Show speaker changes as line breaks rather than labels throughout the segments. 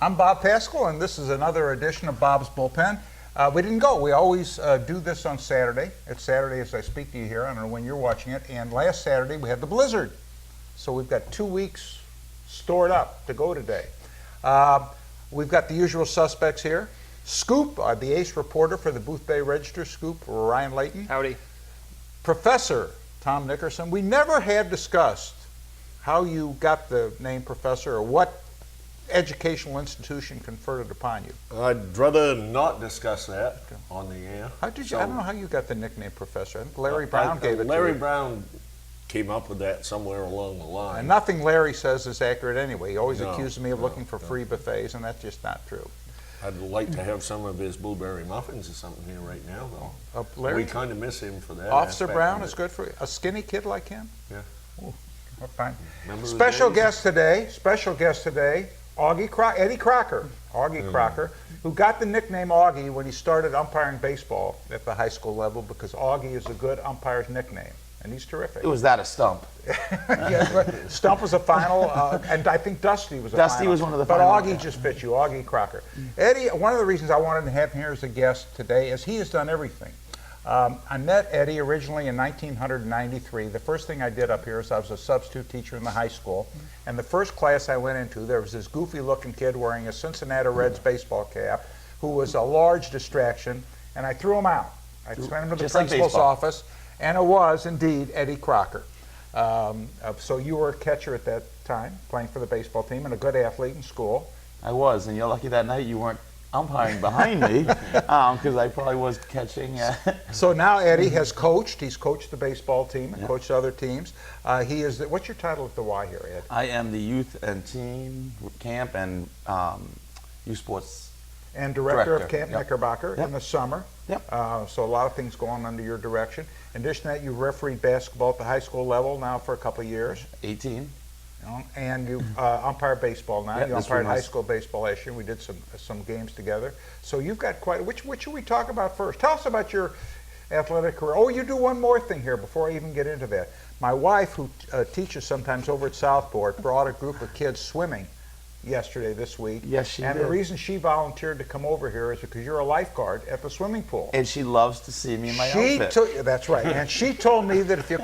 I'm Bob Pascal, and this is another edition of Bob's Bullpen. We didn't go. We always do this on Saturday. It's Saturday as I speak to you here. I don't know when you're watching it. And last Saturday we had the blizzard. So we've got 2 weeks stored up to go today. We've got the usual suspects here. Scoop, the ace reporter for the Boothbay Register. Scoop, Ryan Layton.
Howdy.
Professor Tom Nickerson. We never have discussed how you got the name professor or what educational institution conferred it upon you.
I'd rather not discuss that on the air.
How did you? I don't know how you got the nickname professor. I think Larry Brown gave it to you.
Larry Brown came up with that somewhere along the line.
And nothing Larry says is accurate anyway. He always accuses me of looking for free buffets, and that's just not true.
I'd like to have some of his blueberry muffins or something here right now, though.
Larry,
we kind of miss him for that.
Officer Brown is good for a skinny kid like him.
Yeah.
Ooh, fine.
Special
guest today. Eddie Crocker, Augie Crocker, who got the nickname Augie when he started umpiring baseball at the high school level because Augie is a good umpire's nickname, and he's terrific.
It was that a Stump.
Yeah, Stump was a final, and I think Dusty was a
Dusty
final.
was one of the
but
final.
But Augie just fits you, Augie Crocker. Eddie, one of the reasons I wanted to have him here as a guest today is he has done everything. I met Eddie originally in 1993. The first thing I did up here is I was a substitute teacher in the high school. And the first class I went into, there was this goofy-looking kid wearing a Cincinnati Reds baseball cap who was a large distraction, and I threw him out. I sent him to the principal's office, and it was indeed Eddie Crocker. So you were a catcher at that time, playing for the baseball team, and a good athlete in school.
I was, and you're lucky that night you weren't umpiring behind me, because I probably was catching.
So now Eddie has coached. He's coached the baseball team and coached other teams. He is. What's your title at the Y here, Ed?
I am the youth and teen camp and youth sports
and director of Camp Knickerbocker in the summer.
Yep.
So a lot of things going under your direction. In addition to that, you've refereed basketball at the high school level now for a couple of years.
18.
And you umpire baseball now.
Yep,
you umpired high school baseball last year. We did some games together. So you've got quite. Which should we talk about first? Tell us about your athletic career. Oh, you do one more thing here before I even get into that. My wife, who teaches sometimes over at Southport, brought a group of kids swimming yesterday, this week.
Yes, she did.
And the reason she volunteered to come over here is because you're a lifeguard at the swimming pool.
And she loves to see me in my outfit.
That's right. And she told me that if you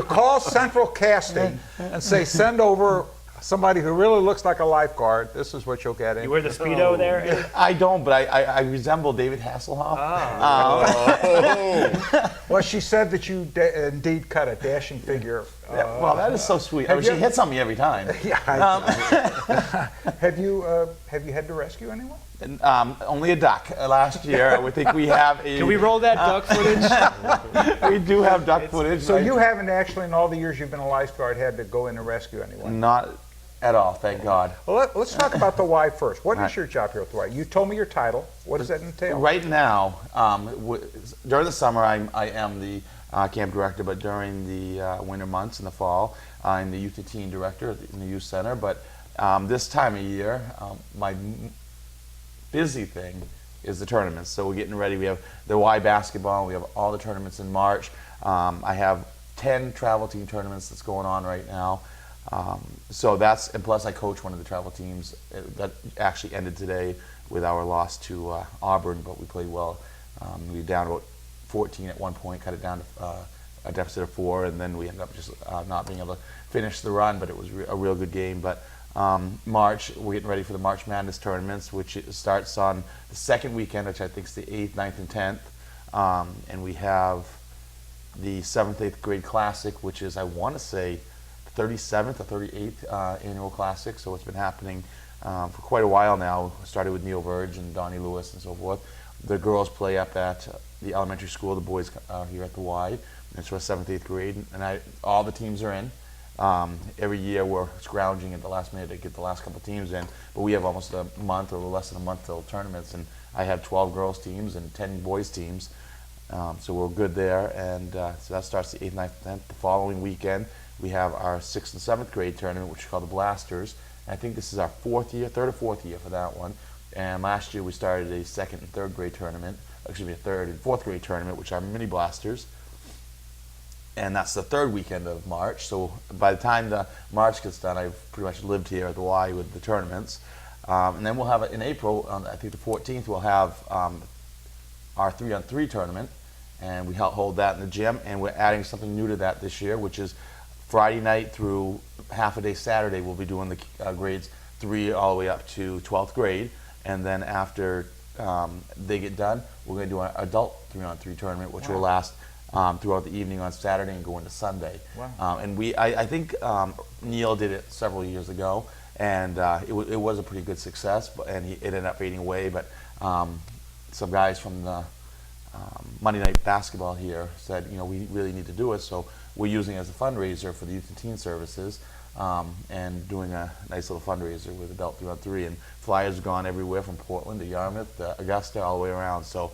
call Central Casting and say send over somebody who really looks like a lifeguard, this is what you'll get in.
You wear the Speedo there?
I don't, but I resemble David Hasselhoff.
Well, she said that you indeed cut a dashing figure.
Well, that is so sweet. I mean, she hits on me every time.
Yeah. Have you had to rescue anyone?
Only a duck last year. We think we have a...
Can we roll that duck footage?
We do have duck footage.
So you haven't actually, in all the years you've been a lifeguard, had to go in and rescue anyone?
Not at all, thank God.
Well, let's talk about the Y first. What is your job here at the Y? You told me your title. What does that entail?
Right now, during the summer, I am the camp director, but during the winter months in the fall, I'm the youth and teen director in the youth center. But this time of year, my busy thing is the tournaments. So we're getting ready. We have the Y basketball. We have all the tournaments in March. I have 10 travel team tournaments that's going on right now. So that's, and plus I coach one of the travel teams that actually ended today with our loss to Auburn, but we played well. We were down about 14 at one point, cut it down to a deficit of 4, and then we ended up just not being able to finish the run, but it was a real good game. But March, we're getting ready for the March Madness tournaments, which starts on the second weekend, which I think is the 8th, 9th, and 10th. And we have the 7th, 8th grade classic, which is, I want to say, 37th or 38th annual classic. So it's been happening for quite a while now. It started with Neil Verge and Donnie Lewis and so forth. The girls play up at the elementary school. The boys are here at the Y. It's for 7th, 8th grade. And all the teams are in. Every year we're scrounging at the last minute to get the last couple teams in. But we have almost a month or less than a month till tournaments. And I have 12 girls teams and 10 boys teams. So we're good there. And so that starts the 8th, 9th, 10th. The following weekend, we have our 6th and 7th grade tournament, which is called the Blasters. And I think this is our third or fourth year for that one. And last year we started a 2nd and 3rd grade tournament, excuse me, a 3rd and 4th grade tournament, which are mini Blasters. And that's the 3rd weekend of March. So by the time the March gets done, I've pretty much lived here at the Y with the tournaments. And then we'll have in April, I think the 14th, we'll have our 3-on-3 tournament, and we hold that in the gym. And we're adding something new to that this year, which is Friday night through half a day Saturday. We'll be doing the grades 3 all the way up to 12th grade, and then after they get done, we're going to do an adult 3-on-3 tournament, which will last throughout the evening on Saturday and go into Sunday.
Wow.
And I think Neil did it several years ago, and it was a pretty good success, and it ended up fading away. But some guys from the Monday night basketball here said, we really need to do it, so we're using it as a fundraiser for the Youth and Teen Services, and doing a nice little fundraiser with Adult 3-on-3. And flyers have gone everywhere from Portland to Yarmouth, Augusta, all the way around. So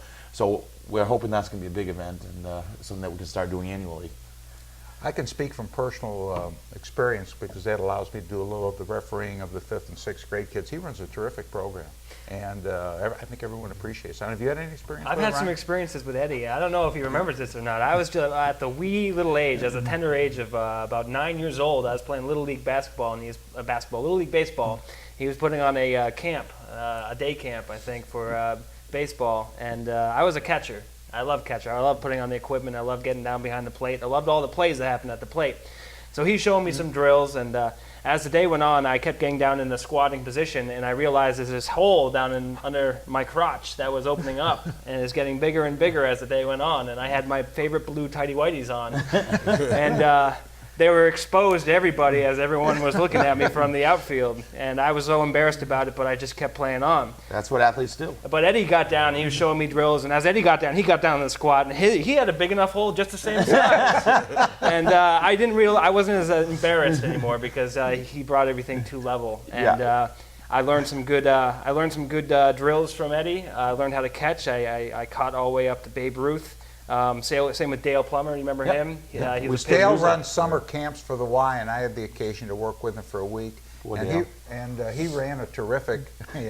we're hoping that's going to be a big event and something that we can start doing annually.
I can speak from personal experience because that allows me to do a little of the refereeing of the 5th and 6th grade kids. He runs a terrific program, and I think everyone appreciates it. Have you had any experience
I've
with
had
it,
some
Ryan?
experiences with Eddie. I don't know if he remembers this or not. I was just at the wee little age, as a tender age of about 9 years old. I was playing Little League basketball, and Little League baseball. He was putting on a camp, a day camp, I think, for baseball, and I was a catcher. I love catcher. I love putting on the equipment. I love getting down behind the plate. I loved all the plays that happened at the plate. So he showed me some drills, and as the day went on, I kept getting down in the squatting position, and I realized there's this hole down under my crotch that was opening up, and it's getting bigger and bigger as the day went on. And I had my favorite blue tighty whities on, and they were exposed to everybody as everyone was looking at me from the outfield. And I was so embarrassed about it, but I just kept playing on.
That's what athletes do.
But Eddie got down, and he was showing me drills, and as Eddie got down, he got down in the squat, and he had a big enough hole just the same size. And I didn't realize, I wasn't as embarrassed anymore because he brought everything to level. And I learned some good drills from Eddie. I learned how to catch. I caught all the way up to Babe Ruth. Same with Dale Plummer. You remember him? He was
Dale runs summer camps for the Y, and I had the occasion to work with him for a week.
Dale.
He ran a terrific, he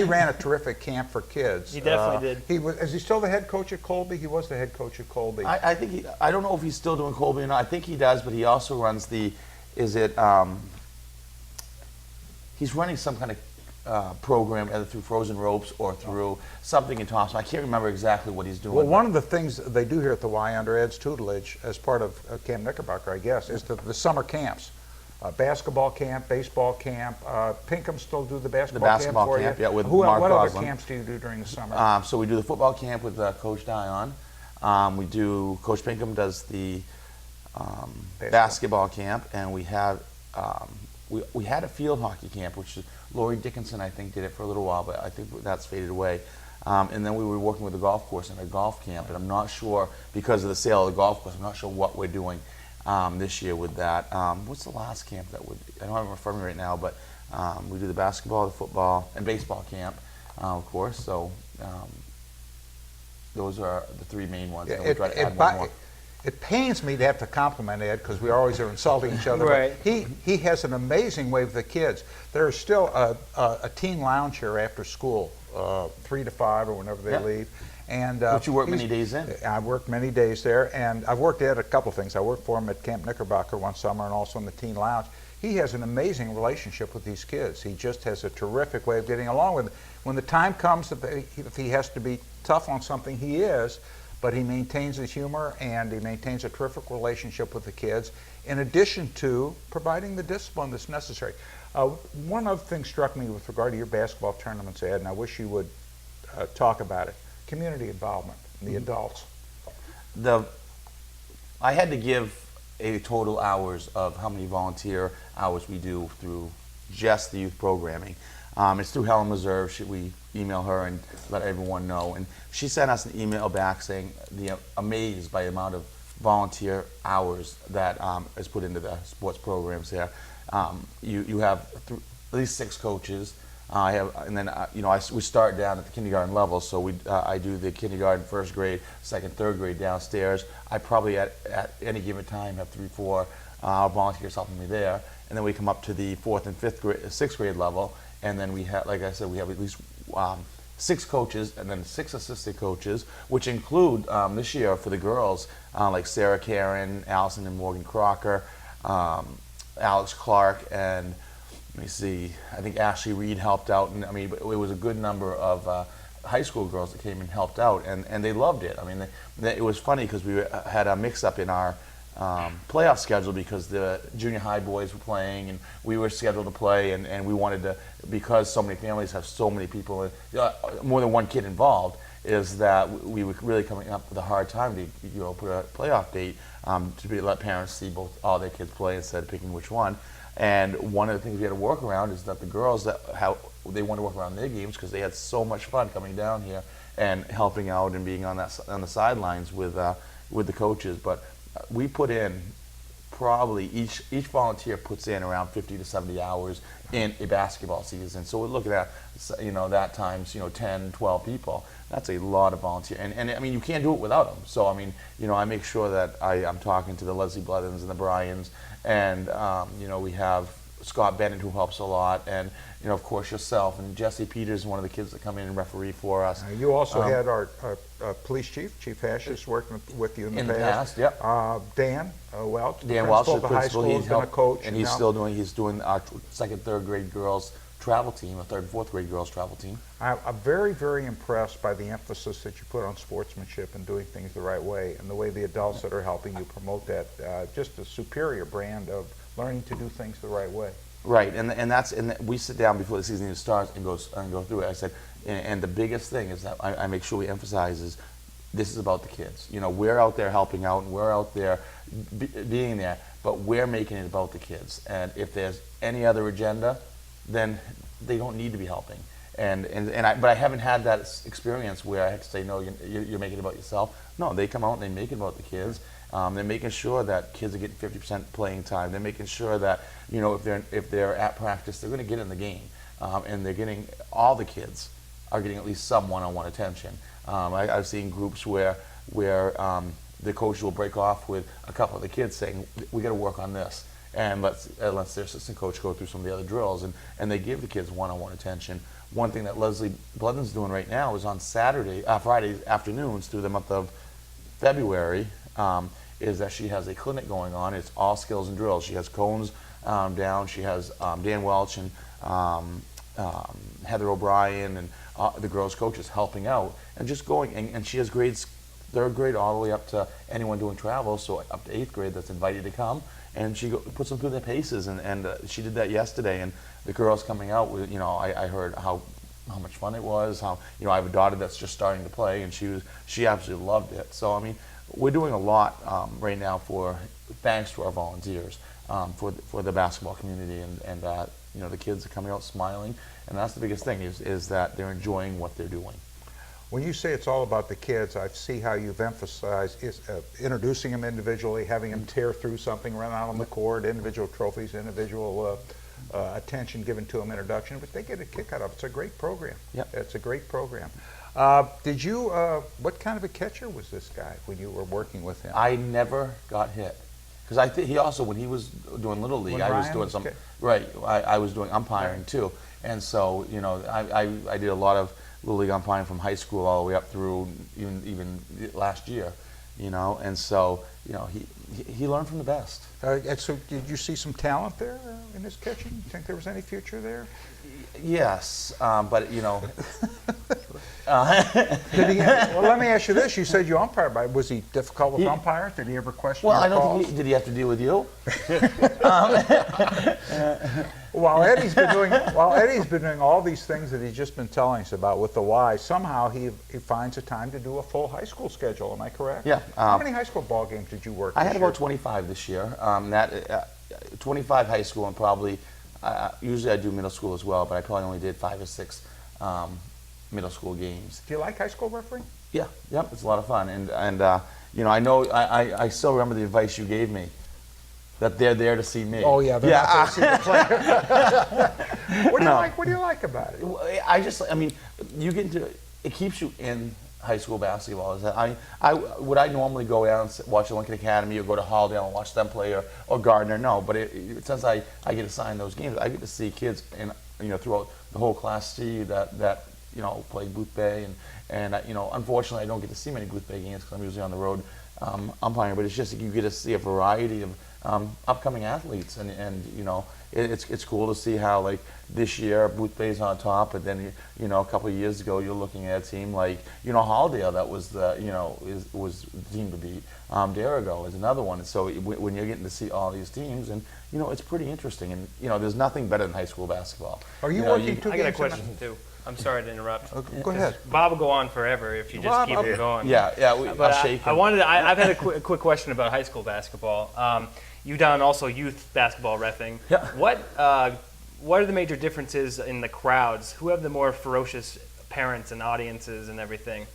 ran a terrific camp for kids.
He definitely did.
Is he still the head coach at Colby? He was the head coach at Colby.
I think I don't know if he's still doing Colby or not. I think he does, but he also runs he's running some kind of program either through Frozen Ropes or through something in Thompson. I can't remember exactly what he's doing.
Well, one of the things they do here at the Y under Ed's tutelage as part of Camp Knickerbocker, I guess, is the summer camps. Basketball camp, baseball camp. Pinkham still do the basketball
camp, yeah, with
What
Mark
other
Goslin.
camps do you do during the summer?
So we do the football camp with Coach Dion. Coach Pinkham does the basketball camp, and we have we had a field hockey camp, which is Lori Dickinson, I think, did it for a little while, but I think that's faded away. And then we were working with the golf course in a golf camp, and I'm not sure, because of the sale of the golf course, I'm not sure what we're doing this year with that. What's the last camp that I don't have it in front of me right now, but we do the basketball, the football, and baseball camp, of course. So those are the 3 main ones. And we try to add one more.
It pains me to have to compliment Ed because we always are insulting each other.
Right.
But he has an amazing way with the kids. There's still a teen lounge here after school, 3 to 5 or whenever they leave. And
But you work many days in.
I worked many days there, and I've worked Ed a couple of things. I worked for him at Camp Knickerbocker one summer and also in the teen lounge. He has an amazing relationship with these kids. He just has a terrific way of getting along with them. When the time comes that if he has to be tough on something, he is. But he maintains his humor, and he maintains a terrific relationship with the kids, in addition to providing the discipline that's necessary. One other thing struck me with regard to your basketball tournaments, Ed, and I wish you would talk about it: community involvement, the adults.
I had to give a total hours of how many volunteer hours we do through just the youth programming. It's through Helen Reserve. We email her and let everyone know. And she sent us an email back saying amazed by the amount of volunteer hours that is put into the sports programs there. You have at least 6 coaches. We start down at the kindergarten level. So I do the kindergarten, 1st grade, 2nd, 3rd grade downstairs. I probably at any given time have 3, 4 volunteers helping me there. And then we come up to the 4th and 5th grade, 6th grade level. And then we have, like I said, we have at least 6 coaches and then 6 assistant coaches, which include this year for the girls, like Sarah Karen, Allison and Morgan Crocker, Alex Clark, and let me see, I think Ashley Reed helped out, and I mean, it was a good number of high school girls that came and helped out, and they loved it. I mean, it was funny because had a mix-up in our playoff schedule because the junior high boys were playing and we were scheduled to play, and we wanted to, because so many families have so many people, more than one kid involved, is that we were really coming up with a hard time to put a playoff date let parents see all their kids play instead of picking which one. And one of the things we had to work around is that the girls they wanted to work around their games because they had so much fun coming down here and helping out and being on the sidelines with the coaches. But we put in probably each volunteer puts in around 50 to 70 hours in a basketball season. So we're looking at that times 10, 12 people. That's a lot of volunteer, and I mean you can't do it without them. So I mean I make sure that I'm talking to the Leslie Blethens and the Bryans, and we have Scott Bennett who helps a lot, and of course yourself and Jesse Peters, one of the kids that come in and referee for us.
You also had our police chief Hashis, working with you in the past.
Yep.
Dan Welch,
Dan Welch, the
principal of the high school, has been a coach,
and he's still doing our second, third grade girls travel team, a third and fourth grade girls travel team.
I'm very, very impressed by the emphasis that you put on sportsmanship and doing things the right way, and the way the adults that are helping you promote that. Just a superior brand of learning to do things the right way.
Right, and we sit down before the season even starts and go through it. I said, and the biggest thing is that I make sure we emphasize is this is about the kids. We're out there helping out and we're out there being there, but we're making it about the kids. And if there's any other agenda, then they don't need to be helping. But I haven't had that experience where I have to say, no, you're making it about yourself. No, they come out and they make it about the kids. They're making sure that kids are getting 50% playing time. They're making sure that if they're at practice, they're going to get in the game, and they're getting all the kids are getting at least some one-on-one attention. I've seen groups where the coach will break off with a couple of the kids saying, "We got to work on this," and let's their assistant coach go through some of the other drills, and they give the kids one-on-one attention. One thing that Leslie Blethens doing right now is on Friday afternoons through the month of February. Is that she has a clinic going on. It's all skills and drills. She has cones down. She has Dan Welch and Heather O'Brien and the girls' coaches helping out and just going. And she has grades, third grade all the way up to anyone doing travel, so up to eighth grade that's invited to come. And she puts them through their paces. And she did that yesterday. And the girls coming out, I heard how much fun it was. How I have a daughter that's just starting to play, and she absolutely loved it. So I mean, we're doing a lot right now thanks to our volunteers for the basketball community, and the kids are coming out smiling, and that's the biggest thing is that they're enjoying what they're doing.
When you say it's all about the kids, I see how you've emphasized introducing them individually, having them tear through something, run out on the court, individual trophies, individual attention given to them, introduction, but they get a kick out of it. It's a great program.
Yep.
It's a great program. What kind of a catcher was this guy when you were working with him?
I never got hit. Because I think he also, when he was doing Little League, I was doing some, right, I was doing umpiring too. And so, I did a lot of Little League umpiring from high school all the way up through even last year, and so, he learned from the best.
And so did you see some talent there in his catching? You think there was any future there?
Yes, but
Well, let me ask you this. You said you umpired, but was he difficult with umpires? Did he ever question your
I don't
calls?
think did he have to deal with you?
While Eddie's been doing all these things that he's just been telling us about with the Y, somehow he finds a time to do a full high school schedule. Am I correct?
Yeah.
How many high school ball games did you work?
I had
this
about
year?
25 this year. 25 high school, and probably usually I do middle school as well, but I probably only did 5 or 6 middle school games.
Do you like high school refereeing?
Yeah, yep, it's a lot of fun, and I know I still remember the advice you gave me. That they're there to see me.
Oh yeah, they're not there to see the player. What do you like about it?
You get into it keeps you in high school basketball. Is that I normally go down and watch the Lincoln Academy or go to Halldale and watch them play or Gardner? No, but since I get assigned those games, I get to see kids throughout the whole Class C that play Boothbay and unfortunately I don't get to see many Boothbay games because I'm usually on the road umpiring. But it's just you get to see a variety upcoming athletes, and you know, it's cool to see how like this year Boothbay's on top, but then you know a couple of years ago you're looking at a team like you know Halldale that was the was the team to beat. Derigo is another one, and so when you're getting to see all these teams, and you know it's pretty interesting, and you know there's nothing better than high school basketball.
Are you
know,
working two
I got a
games
question too. I'm sorry to interrupt.
Go ahead.
Bob will go on forever if you just
Bob,
keep it going.
Yeah,
But
I'll shake
I
him.
wanted. I've had a quick question about high school basketball. You done also youth basketball reffing.
Yeah.
What are the major differences in the crowds? Who have the more ferocious parents and audiences and everything?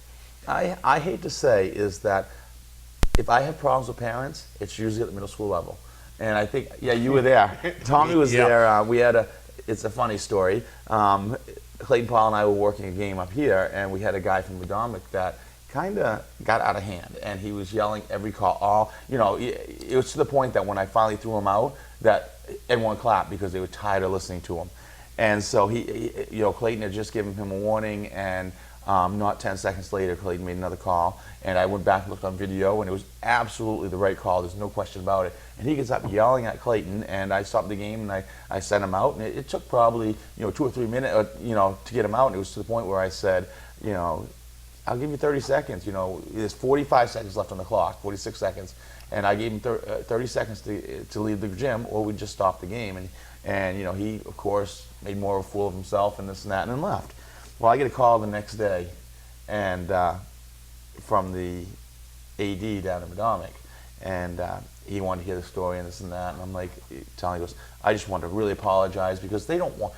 I hate to say is that if I have problems with parents, it's usually at the middle school level. And I think, yeah, you were there. Tommy was there. We had it's a funny story. Clayton Paul and I were working a game up here, and we had a guy from Madomic that kind of got out of hand, and he was yelling every call. It was to the point that when I finally threw him out, that everyone clapped because they were tired of listening to him. And so Clayton had just given him a warning, and not 10 seconds later, Clayton made another call, and I went back and looked on video, and it was absolutely the right call. There's no question about it. And he gets up yelling at Clayton, and I stopped the game, and I sent him out, and it took probably 2 or 3 minutes, to get him out. And it was to the point where I said, I'll give you 30 seconds. There's 45 seconds left on the clock, 46 seconds, and I gave him 30 seconds to leave the gym, or we'd just stop the game. And he, of course, made more of a fool of himself and this and that, and then left. Well, I get a call the next day, and from the AD down in Madomic, and he wanted to hear the story and this and that, and I'm like, he goes, I just want to really apologize because they don't want.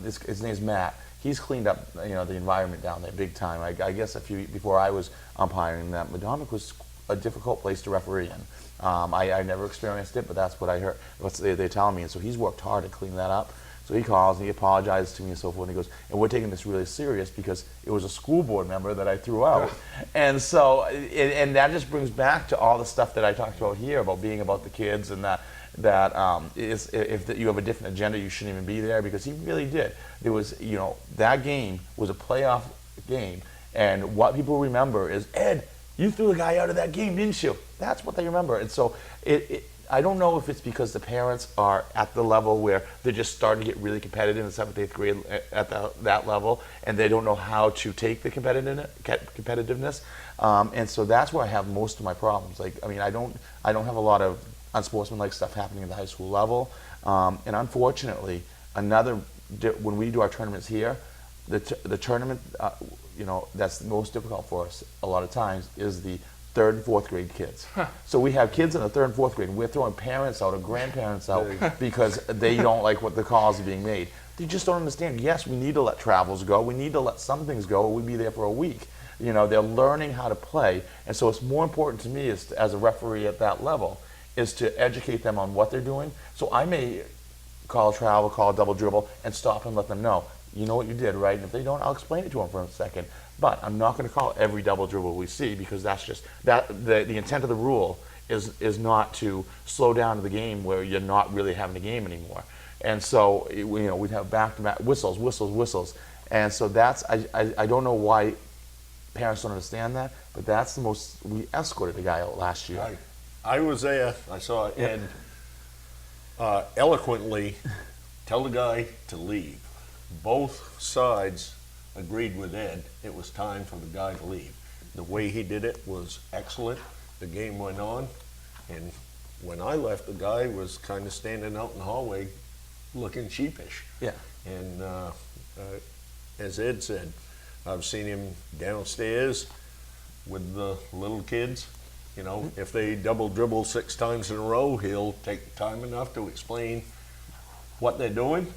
His name's Matt. He's cleaned up, the environment down there big time. I guess before I was umpiring, that Madomic was a difficult place to referee in. I never experienced it, but that's what I heard. They're telling me, and so he's worked hard to clean that up. So he calls and he apologizes to me and so forth, and he goes, and we're taking this really serious because it was a school board member that I threw out. And so, and that just brings back to all the stuff that I talked about here about being about the kids, and that if you have a different agenda, you shouldn't even be there, because he really did. There was, that game was a playoff game, and what people remember is, Ed, you threw the guy out of that game, didn't you? That's what they remember. And so I don't know if it's because the parents are at the level where they're just starting to get really competitive in 7th, 8th grade at that level, and they don't know how to take the competitiveness. And so that's where I have most of my problems. I don't have a lot of unsportsmanlike stuff happening at the high school level. And unfortunately, when we do our tournaments here, the tournament, that's most difficult for us a lot of times is the 3rd and 4th grade kids. So we have kids in the 3rd and 4th grade, and we're throwing parents out or grandparents out because they don't like what the calls are being made. They just don't understand. Yes, we need to let travels go. We need to let some things go, or we'd be there for a week. They're learning how to play. And so it's more important to me as a referee at that level is to educate them on what they're doing. So I may call a travel, call a double dribble, and stop and let them know, you know what you did, right? And if they don't, I'll explain it to them for a second. But I'm not going to call every double dribble we see, because that's just the intent of the rule is not to slow down the game where you're not really having a game anymore. And so we'd have back-to-back whistles, and so that's I don't know why parents don't understand that, but that's the most. We escorted a guy out last year.
I was there. I saw Ed eloquently tell the guy to leave. Both sides agreed with Ed. It was time for the guy to leave. The way he did it was excellent. The game went on, and when I left, the guy was kind of standing out in the hallway looking sheepish.
Yeah.
And as Ed said, I've seen him downstairs with the little kids. If they double dribble 6 times in a row, he'll take time enough to explain what they're doing,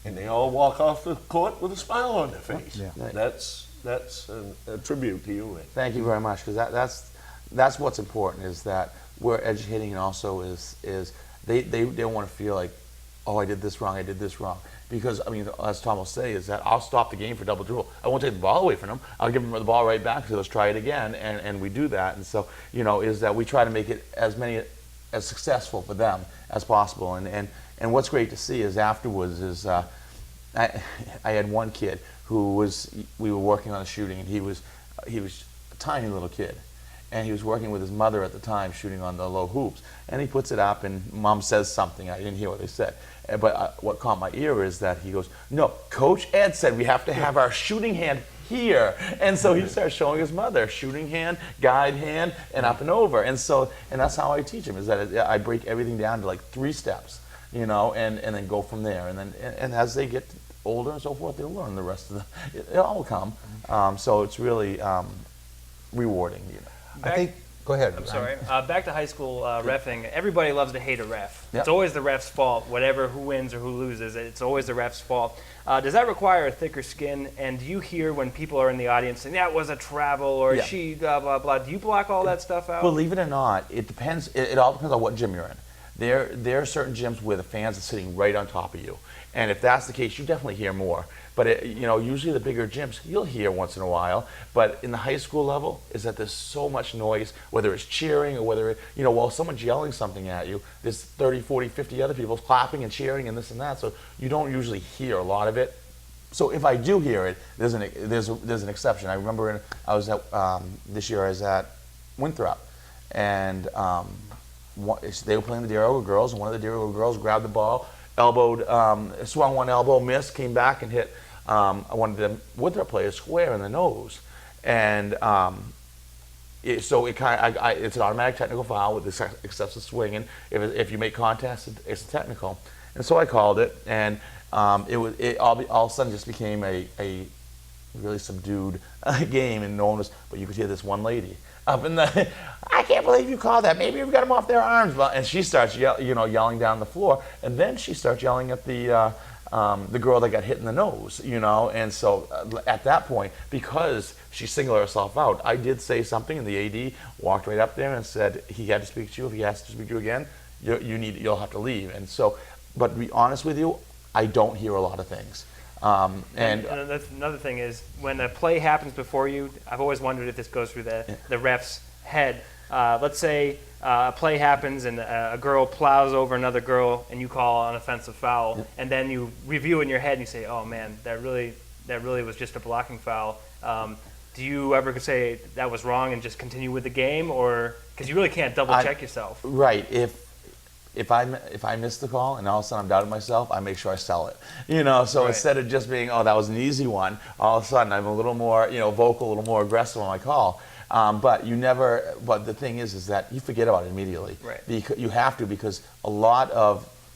and they all walk off the court with a smile on their face.
Yeah.
That's a tribute to you, Ed.
Thank you very much, because that's what's important, is that we're educating, and also is they don't want to feel like, oh, I did this wrong. Because, as Tom will say, is that I'll stop the game for double dribble. I won't take the ball away from them. I'll give them the ball right back, so let's try it again, and we do that. And so, is that we try to make it as successful for them as possible. And what's great to see is afterwards is I had one kid who we were working on a shooting, and he was a tiny little kid. and he was working with his mother at the time, shooting on the low hoops. And he puts it up, and Mom says something. I didn't hear what they said. But what caught my ear is that he goes, "No, Coach Ed said we have to have our shooting hand here." And so he starts showing his mother shooting hand, guide hand, and up and over. And that's how I teach him, is that I break everything down to like 3 steps, you know, and then go from there. And as they get older and so forth, they'll learn the rest of it all will come. So it's really rewarding, you know.
I think. Go ahead.
I'm sorry. Back to high school reffing. Everybody loves to hate a ref.
Yep.
It's always the ref's fault. Whatever, who wins or who loses, it's always the ref's fault. Does that require a thicker skin? And do you hear when people are in the audience saying, "That was a travel," or
Yeah.
"She blah blah blah"? Do you block all that stuff out?
Believe it or not, it depends. It all depends on what gym you're in. There are certain gyms where the fans are sitting right on top of you, and if that's the case, you definitely hear more. But you know, usually the bigger gyms, you'll hear once in a while. But in the high school level, is that there's so much noise, whether it's cheering or whether you know, while someone's yelling something at you, there's 30, 40, 50 other people clapping and cheering and this and that. So you don't usually hear a lot of it. So if I do hear it, there's an exception. I remember this year I was at Winthrop, and they were playing the Deero girls, and one of the Deero girls grabbed the ball, elbowed, swung one elbow, missed, came back and hit one of the Winthrop players square in the nose, and it's an automatic technical foul with excessive swinging. If you make contact, it's a technical, and so I called it, and it all of a sudden just became a really subdued game, and no one was. But you could hear this one lady up in the, "I can't believe you called that. Maybe you've got them off their arms." And she starts yelling down the floor, and then she starts yelling at the girl that got hit in the nose, you know. And so at that point, because she singled herself out, I did say something, and the AD walked right up there and said, "He had to speak to you. If he has to speak to you again, you'll have to leave." And so, but to be honest with you, I don't hear a lot of things.
And that's another thing is when a play happens before you, I've always wondered if this goes through the ref's head. Let's say a play happens and a girl plows over another girl and you call an offensive foul,
Yep.
and then you review in your head and you say, "Oh man, that really was just a blocking foul." Do you ever say that was wrong and just continue with the game, or because you really can't double check yourself?
Right. If I miss the call and all of a sudden I'm doubting myself, I make sure I sell it. You know, so
Right.
instead of just being, "Oh, that was an easy one," all of a sudden I'm a little more, vocal, a little more aggressive on my call. But the thing is that you forget about it immediately.
Right.
Because you have to, because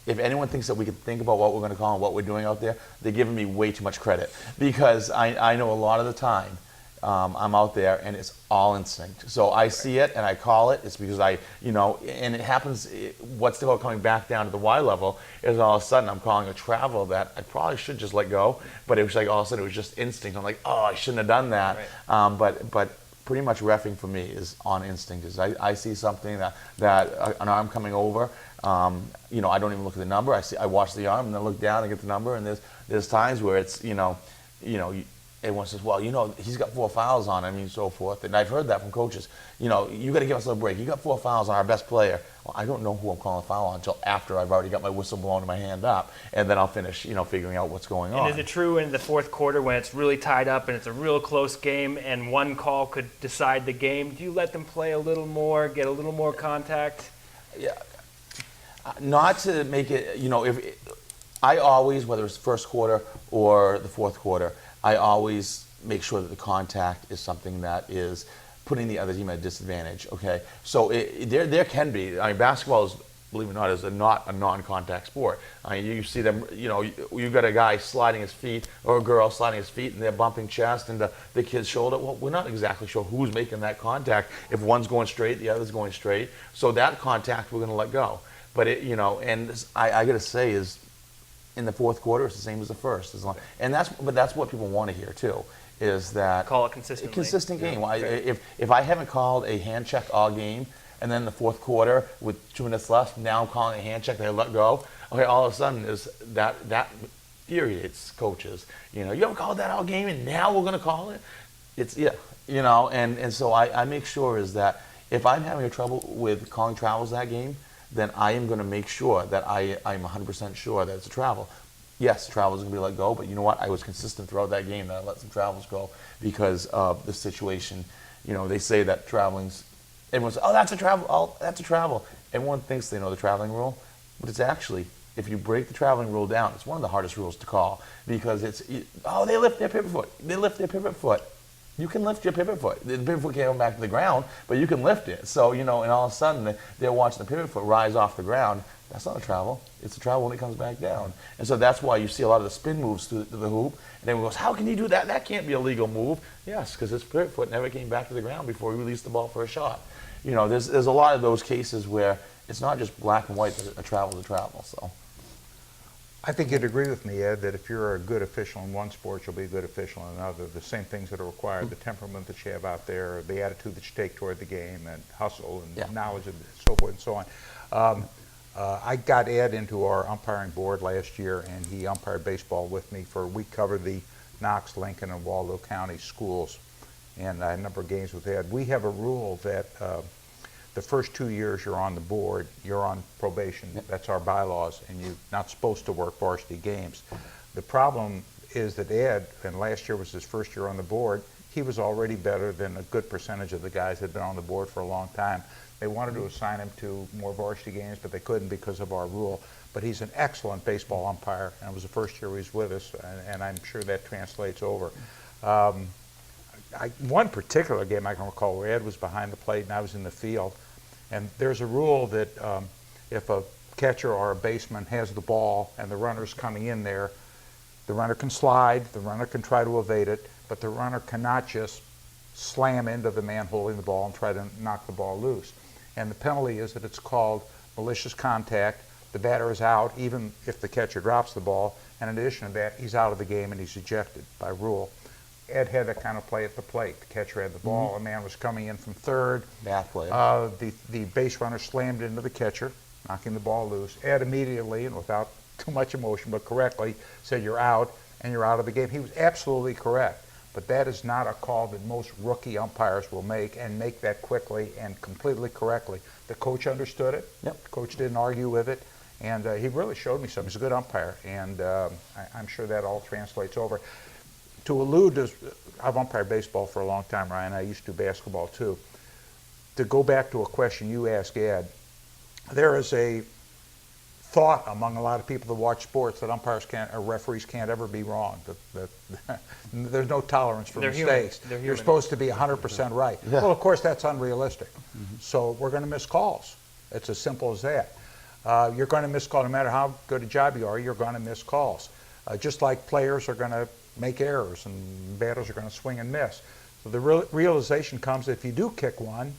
if anyone thinks that we can think about what we're going to call and what we're doing out there, they're giving me way too much credit, because I know a lot of the time I'm out there and it's all instinct. So I see it and I call it. It's because and it happens. What's about coming back down to the Y level is all of a sudden I'm calling a travel that I probably should just let go, but it was like all of a sudden it was just instinct. I'm like, "Oh, I shouldn't have done that."
Right.
But pretty much reffing for me is on instinct. Is I see something that an arm coming over. I don't even look at the number. I watch the arm and then look down and get the number. And there's times where it's everyone says, "Well, he's got 4 fouls on him," and so forth. And I've heard that from coaches. "You got to give us a break. You got 4 fouls on our best player." Well, I don't know who I'm calling a foul on until after I've already got my whistle blown and my hand up, and then I'll finish, figuring out what's going on.
And is it true in the fourth quarter when it's really tied up and it's a real close game and one call could decide the game? Do you let them play a little more, get a little more contact?
Yeah, not to make it. I always, whether it's first quarter or the fourth quarter, I always make sure that the contact is something that is putting the other team at a disadvantage. Okay, so there can be. Basketball is, believe it or not, is not a non-contact sport. You see them. You got a guy sliding his feet or a girl sliding his feet, and they're bumping chest into the kid's shoulder. Well, we're not exactly sure who's making that contact. If one's going straight, the other's going straight. So that contact we're going to let go. But I got to say is, in the fourth quarter, it's the same as the first. But that's what people want to hear too, is that
Call it consistently.
a consistent game.
Yeah.
If I haven't called a hand check all game, and then the fourth quarter with 2 minutes left, now I'm calling a hand check that I let go. Okay, all of a sudden is that infuriates coaches. You haven't called that all game, and now we're going to call it. And so I make sure is that if I'm having trouble with calling travels that game, then I am going to make sure that I'm 100% sure that it's a travel. Yes, travel is going to be let go, but you know what? I was consistent throughout that game that I let some travels go because of the situation. They say that traveling's everyone's, oh, that's a travel, oh, that's a travel. Everyone thinks they know the traveling rule, but it's actually, if you break the traveling rule down, it's one of the hardest rules to call because it's, oh, they lift their pivot foot. They lift their pivot foot. You can lift your pivot foot. The pivot foot can't come back to the ground, but you can lift it. So, and all of a sudden they're watching the pivot foot rise off the ground. That's not a travel. It's a travel when it comes back down. And so that's why you see a lot of the spin moves through the hoop. And everyone goes, how can you do that? That can't be a legal move. Yes, because his pivot foot never came back to the ground before he released the ball for a shot. There's a lot of those cases where it's not just black and white, but a travel is a travel. So
I think you'd agree with me, Ed, that if you're a good official in one sport, you'll be a good official in another. The same things that are required, the temperament that you have out there, the attitude that you take toward the game, and hustle and knowledge and so forth and so on. I got Ed into our umpiring board last year, and he umpired baseball with me we covered the Knox, Lincoln, and Waldo County schools, and a number of games with Ed. We have a rule that the first 2 years you're on the board, you're on probation. That's our bylaws, and you're not supposed to work varsity games. The problem is that Ed, and last year was his first year on the board, he was already better than a good percentage of the guys that had been on the board for a long time. They wanted to assign him to more varsity games, but they couldn't because of our rule. But he's an excellent baseball umpire, and it was the first year he was with us, and I'm sure that translates over. One particular game I can recall where Ed was behind the plate and I was in the field, and there's a rule that if a catcher or a baseman has the ball and the runner's coming in there, the runner can slide, the runner can try to evade it, but the runner cannot just slam into the man holding the ball and try to knock the ball loose. And the penalty is that it's called malicious contact. The batter is out even if the catcher drops the ball, and in addition to that, he's out of the game and he's ejected by rule. Ed had that kind of play at the plate. The catcher had the ball, a man was coming in from third.
math player.
The base runner slammed into the catcher, knocking the ball loose. Ed immediately, and without too much emotion, but correctly, said, you're out, and you're out of the game. He was absolutely correct. But that is not a call that most rookie umpires will make, and make that quickly and completely correctly. The coach understood it.
Yep.
The coach didn't argue with it. And he really showed me something. He's a good umpire, and I'm sure that all translates over. To allude to, I've umpired baseball for a long time, Ryan. I used to do basketball too. To go back to a question you asked Ed, there is a thought among a lot of people that watch sports that umpires can't, or referees can't ever be wrong. That there's no tolerance for mistakes. You're supposed to be 100% right.
Yeah.
Well, of course, that's unrealistic. So we're going to miss calls. It's as simple as that. You're going to miss calls. No matter how good a job you are, you're going to miss calls. Just like players are going to make errors and batters are going to swing and miss. So the realization comes that if you do kick one,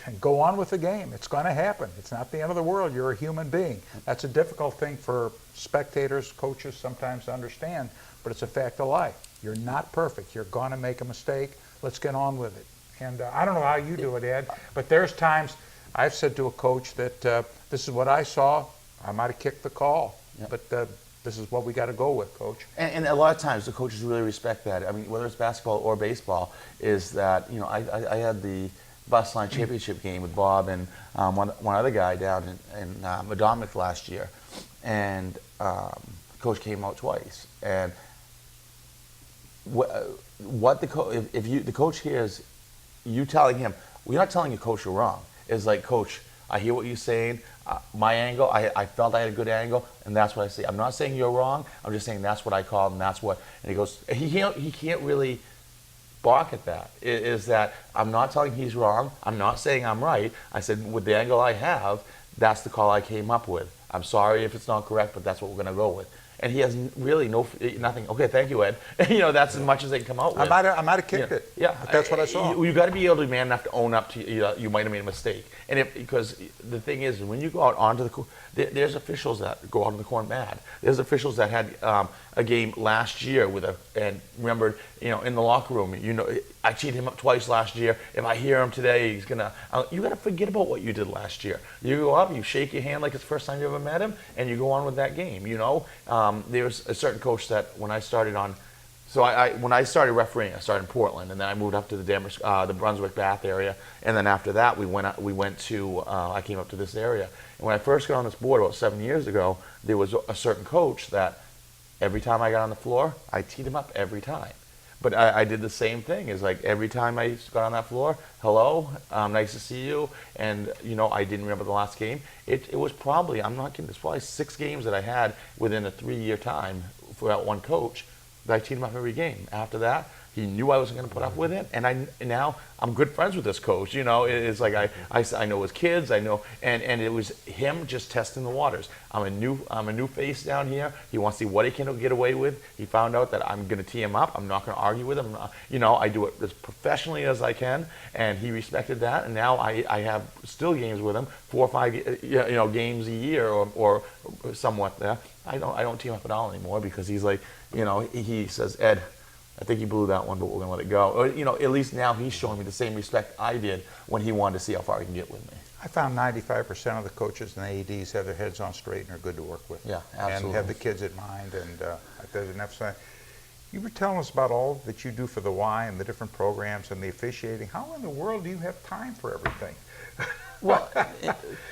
and go on with the game. It's going to happen. It's not the end of the world. You're a human being. That's a difficult thing for spectators, coaches sometimes to understand, but it's a fact of life. You're not perfect. You're going to make a mistake. Let's get on with it. And I don't know how you do it, Ed, but there's times I've said to a coach that this is what I saw. I might have kicked the call, but this is what we got to go with, Coach.
And a lot of times the coaches really respect that. I mean, whether it's basketball or baseball, is that, I had the bus line championship game with Bob and one other guy down in Madomic last year, and coach came out twice. And what the coach hears you telling him, we're not telling you, coach, you're wrong. It's like, coach, I hear what you're saying. My angle, I felt I had a good angle, and that's what I say. I'm not saying you're wrong. I'm just saying that's what I called, and that's what. And he goes, he can't really balk at that. Is that I'm not telling he's wrong. I'm not saying I'm right. I said, with the angle I have, that's the call I came up with. I'm sorry if it's not correct, but that's what we're going to go with. And he has really nothing. Okay, thank you, Ed. That's as much as they can come out with.
I might have kicked it.
Yeah,
but that's what I saw.
You got to be able to be man enough to own up to you might have made a mistake. And because the thing is, when you go out onto the court, there's officials that go out on the court mad. There's officials that had a game last year and remembered, in the locker room, I cheated him up twice last year. If I hear him today, he's gonna. You got to forget about what you did last year. You go up, you shake your hand like it's the first time you ever met him, and you go on with that game. There's a certain coach that when I started on. So when I started refereeing, I started in Portland, and then I moved up to the Brunswick Bath area, and then after that I came up to this area. And when I first got on this board about 7 years ago, there was a certain coach that every time I got on the floor, I teed him up every time. But I did the same thing. It's like every time I got on that floor, hello, nice to see you. And, I didn't remember the last game. It was probably, I'm not kidding, it's probably 6 games that I had within a 3-year time for that one coach that I teed him up every game. After that, he knew I wasn't going to put up with it, and now I'm good friends with this coach. It's like I know his kids. I know, and it was him just testing the waters. I'm a new face down here. He wants to see what he can get away with. He found out that I'm going to tee him up. I'm not going to argue with him. I do it as professionally as I can, and he respected that. And now I have still games with him, 4 or 5 games a year or somewhat there. I don't tee him up at all anymore because he's like, he says, Ed, I think you blew that one, but we're going to let it go. Or, at least now he's showing me the same respect I did when he wanted to see how far he can get with me.
I found 95% of the coaches and the ADs have their heads on straight and are good to work with.
Yeah, absolutely.
And have the kids in mind. And there's enough saying. You were telling us about all that you do for the Y and the different programs and the officiating. How in the world do you have time for everything?
Well,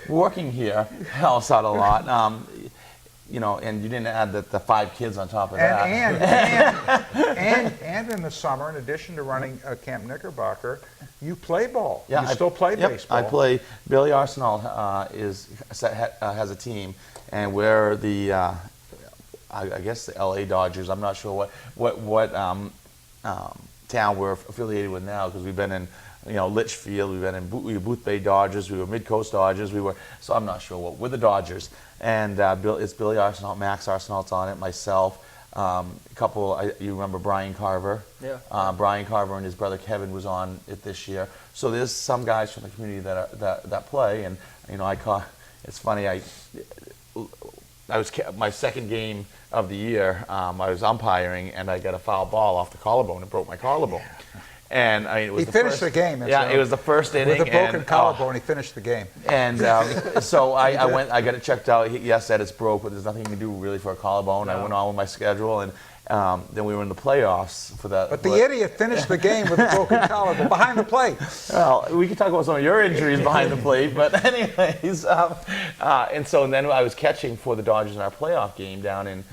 working here helps out a lot. And you didn't add the 5 kids on top of that.
And in the summer, in addition to running Camp Knickerbocker, you play ball.
Yeah,
you still play baseball.
I play. Billy Arsenal has a team, and we're the I guess the LA Dodgers. I'm not sure what town we're affiliated with now because we've been in Litchfield, we've been in Boothbay Dodgers, we were Mid-Coast Dodgers, so I'm not sure what. We're the Dodgers. And it's Billy Arsenal, Max Arsenal's on it, myself, you remember Brian Carver?
Yeah.
Brian Carver and his brother Kevin was on it this year. So there's some guys from the community that play, and it's funny, I was my second game of the year, I was umpiring, and I got a foul ball off the collarbone and broke my collarbone. And it was
he finished the game.
It was the first inning.
With a broken collarbone, he finished the game.
And so I got it checked out. Yes, said it's broke, but there's nothing you can do really for a collarbone.
No.
I went on with my schedule, and then we were in the playoffs for that.
But the idiot finished the game with a broken collarbone behind the plate.
Well, we can talk about some of your injuries behind the plate, but anyways, and then I was catching for the Dodgers in our playoff game down in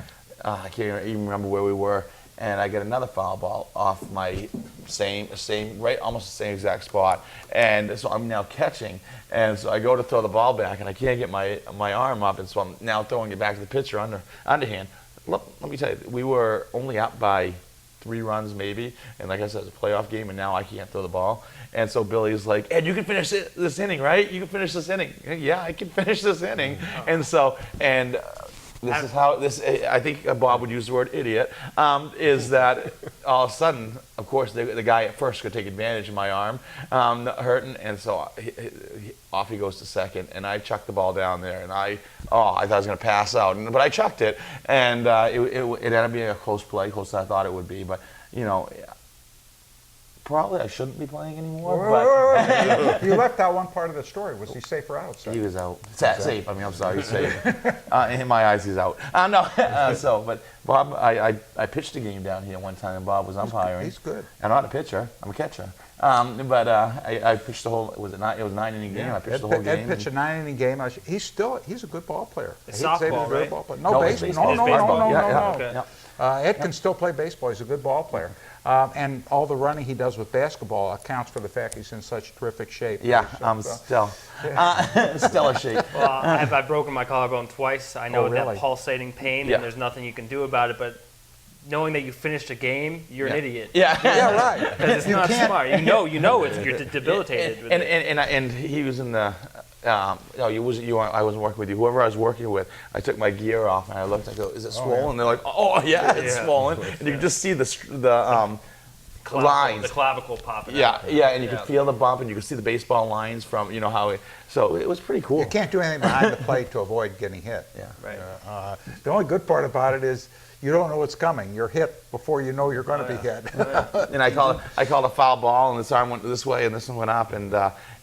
I can't even remember where we were. And I get another foul ball off my almost the same exact spot. And so I'm now catching. And so I go to throw the ball back, and I can't get my arm up. And so I'm now throwing it back to the pitcher underhand. Let me tell you, we were only up by 3 runs maybe. And like I said, it's a playoff game, and now I can't throw the ball. And so Billy's like, Ed, you can finish this inning, right? You can finish this inning. Yeah, I can finish this inning. And so, this is how I think Bob would use the word idiot, is that all of a sudden, of course, the guy at first could take advantage of my arm hurting, and so off he goes to second, and I chucked the ball down there, and I thought I was going to pass out, but I chucked it, and it ended up being a close play, closer than I thought it would be, but, probably I shouldn't be playing anymore. But
you left out one part of the story. Was he safe or out?
He was out. Safe. I'm sorry. He's safe. In my eyes, he's out. But Bob, I pitched a game down here one time, and Bob was umpiring.
He's good.
I'm not a pitcher. I'm a catcher. But I pitched the whole. It was a 9-inning game. I pitched the whole game.
Ed pitched a 9-inning game. He's a good ball player.
It's softball, right?
No, baseball. No.
Okay.
Ed can still play baseball. He's a good ball player. And all the running he does with basketball accounts for the fact he's in such terrific shape.
Yeah, I'm still stellar shape.
Well, I've broken my collarbone twice. I know
really?
that pulsating pain,
Yeah.
and there's nothing you can do about it. But knowing that you finished a game, you're an idiot.
Yeah,
right.
Because it's not smart. You know you're debilitated.
And he was in the. I wasn't working with you. Whoever I was working with, I took my gear off and I looked. I go, "Is it swollen?" And they're like, "Oh yeah, it's swollen." And you can just see the lines,
the clavicle popping.
Yeah,
out.
and you can feel the bump, and you can see the baseball lines from how it. So it was pretty cool.
You can't do anything behind the plate to avoid getting hit.
Yeah,
Right.
The only good part about it is you don't know what's coming. You're hit before you know you're going to be hit.
And I called a foul ball, and this arm went this way, and this one went up, and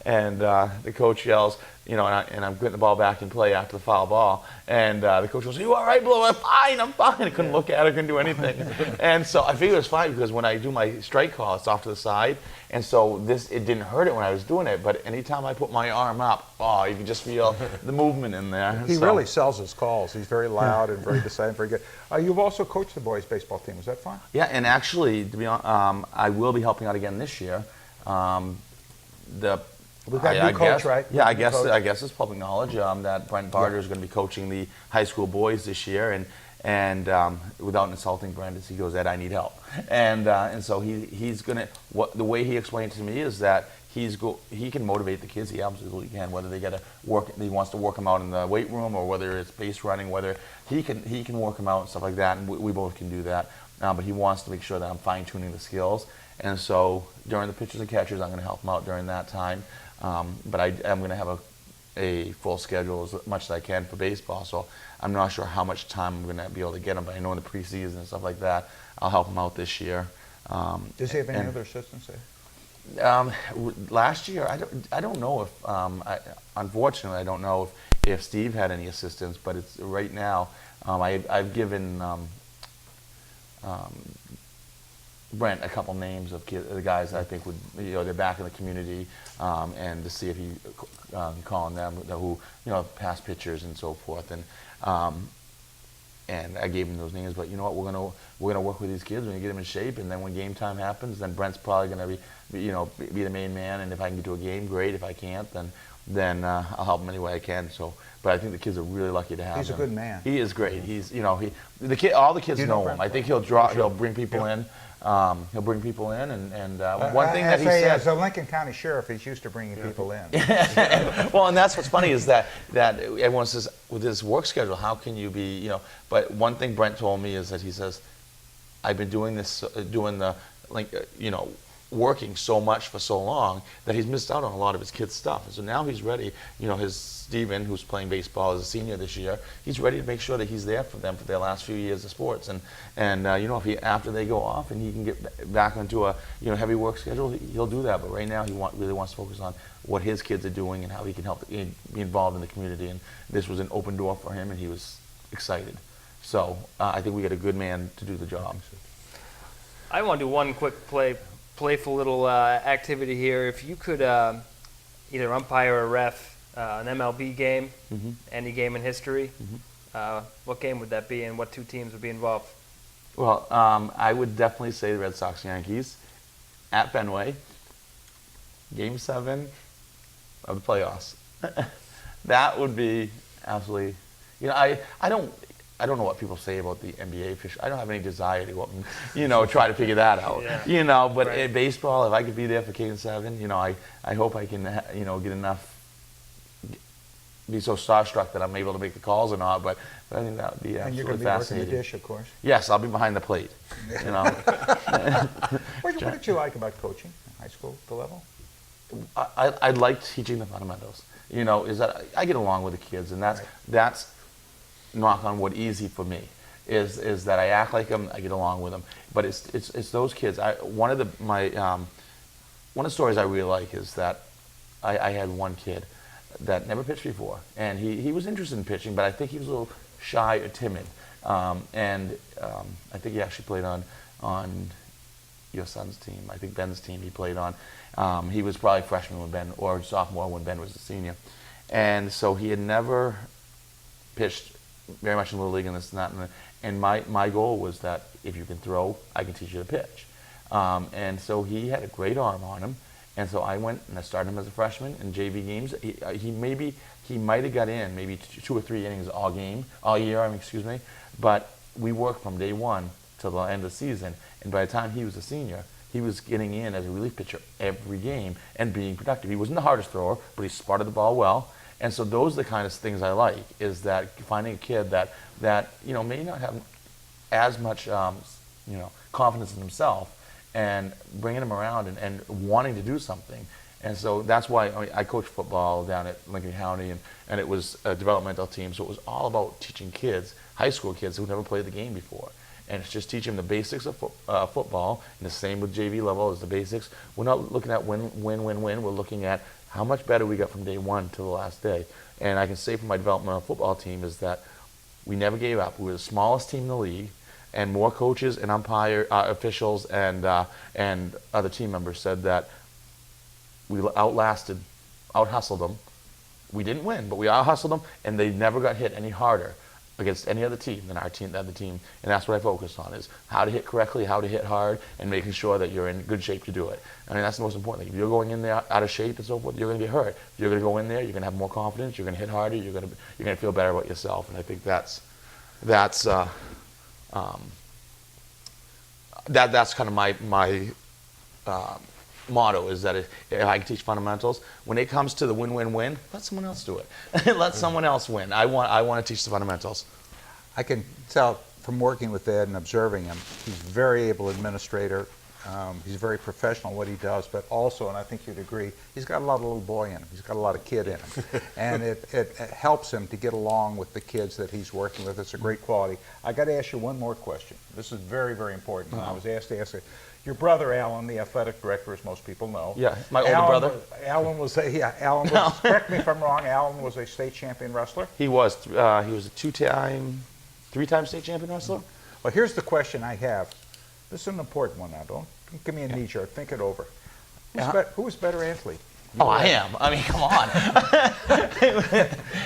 and the coach yells, you know, and I'm getting the ball back in play after the foul ball, and the coach goes, "You all right, Blue?" I'm fine. I couldn't look at her, couldn't do anything. And so I figured it was fine because when I do my strike call, it's off to the side, and so it didn't hurt it when I was doing it, but anytime I put my arm up, oh, you can just feel the movement in there.
He really sells his calls. He's very loud and very decided, very good. You've also coached the boys' baseball team. Was that fun?
Yeah, and actually, to be honest, I will be helping out again this year.
We've got a new coach, right?
Yeah, I guess it's public knowledge that Brent Barter is going to be coaching the high school boys this year, and without insulting Brent, as he goes, "Ed, I need help," and so he's going to. The way he explained it to me is that he can motivate the kids. He absolutely can. Whether they got to work, he wants to work them out in the weight room, or whether it's base running, whether he can work them out and stuff like that, and we both can do that. But he wants to make sure that I'm fine tuning the skills, and so during the pitchers and catchers, I'm going to help him out during that time. But I am going to have a full schedule as much as I can for baseball, so I'm not sure how much time I'm going to be able to get him, but I know in the preseason and stuff like that, I'll help him out this year.
Does he have any other assistants there?
Last year, I don't know if, unfortunately, I don't know if Steve had any assistants, but it's right now, I've given Brent a couple names of the guys that I think would, they're back in the community, and to see if he can call on them, who, past pitchers and so forth, and I gave him those names. But you know what, we're gonna work with these kids, we're gonna get them in shape, and then when game time happens, then Brent's probably gonna be the main man, and if I can get to a game, great. If I can't, then I'll help him any way I can. So, but I think the kids are really lucky to have him.
He's a good man.
He is great. He's, all the kids know him. I think he'll bring people in. He'll bring people in, and one thing that he said.
As a Lincoln County sheriff, he's used to bringing people in.
Well, and that's what's funny is that everyone says, with his work schedule, how can you be, But one thing Brent told me is that he says, I've been doing this, working so much for so long that he's missed out on a lot of his kids' stuff. And so now he's ready. His Steven, who's playing baseball as a senior this year, he's ready to make sure that he's there for them for their last few years of sports. And if after they go off and he can get back into a heavy work schedule, he'll do that. But right now he really wants to focus on what his kids are doing and how he can help be involved in the community. And this was an open door for him, and he was excited. So I think we got a good man to do the job.
I want to do one quick playful little activity here. If you could either umpire or ref an MLB game, any game in history, what game would that be, and what two teams would be involved?
Well, I would definitely say the Red Sox-Yankees at Fenway, Game 7 of the playoffs. That would be absolutely. I don't know what people say about the NBA fish. I don't have any desire to go up and, try to figure that out.
Yeah.
But
right.
In baseball, if I could be there for Game 7, I hope I can, get enough, be so starstruck that I'm able to make the calls or not. But I think that would be
And you're
absolutely
going to be working
fascinating.
the dish, of course.
Yes, I'll be behind the plate.
What did you like about coaching in high school, the level?
I like teaching the fundamentals. Is that I get along with the kids, and that's knock on wood easy for me. Is that I act like them, I get along with them. But it's those kids. One of the stories I really like is that I had one kid that never pitched before, and he was interested in pitching, but I think he was a little shy or timid. I think he actually played on your son's team. I think Ben's team he played on. He was probably freshman when Ben, or sophomore when Ben was a senior. And so he had never pitched very much in Little League and this and that. And my goal was that if you can throw, I can teach you to pitch. And so he had a great arm on him. And so I went and I started him as a freshman in JV games. He might have got in maybe 2 or 3 innings all year, But we worked from day one till the end of the season. And by the time he was a senior, he was getting in as a relief pitcher every game and being productive. He wasn't the hardest thrower, but he spotted the ball well. And so those are the kind of things I like, is that finding a kid that may not have as much confidence in himself, and bringing him around and wanting to do something. And so that's why I coached football down at Lincoln County, and it was a developmental team, so it was all about teaching kids, high school kids who never played the game before. And it's just teaching them the basics of football, and the same with JV level as the basics. We're not looking at win. We're looking at how much better we got from day one to the last day. And I can say for my developmental football team is that we never gave up. We were the smallest team in the league, and more coaches and umpire officials and other team members said that we out-hustled them. We didn't win, but we out-hustled them, and they never got hit any harder against any other team than our team, the other team. And that's what I focus on, is how to hit correctly, how to hit hard, and making sure that you're in good shape to do it. I mean, that's the most important thing. If you're going in there out of shape and so forth, you're going to get hurt. If you're going to go in there, you're going to have more confidence, you're going to hit harder, you're going to feel better about yourself. And I think that's kind of my motto, is that if I can teach fundamentals, when it comes to the win-win-win, let someone else do it. Let someone else win. I want to teach the fundamentals.
I can tell from working with Ed and observing him, he's a very able administrator. He's very professional in what he does, but also, and I think you'd agree, he's got a lot of little boy in him. He's got a lot of kid in him. And it helps him to get along with the kids that he's working with. It's a great quality. I got to ask you one more question. This is very, very important. I was asked to ask it. Your brother, Alan, the athletic director, as most people know.
Yeah, my older brother.
Alan was, correct me if I'm wrong, Alan was a state champion wrestler?
He was a three-time state champion wrestler.
Well, here's the question I have. This is an important one now. Don't give me a knee-jerk. Think it over. Who was better athlete?
I am. I mean, come on.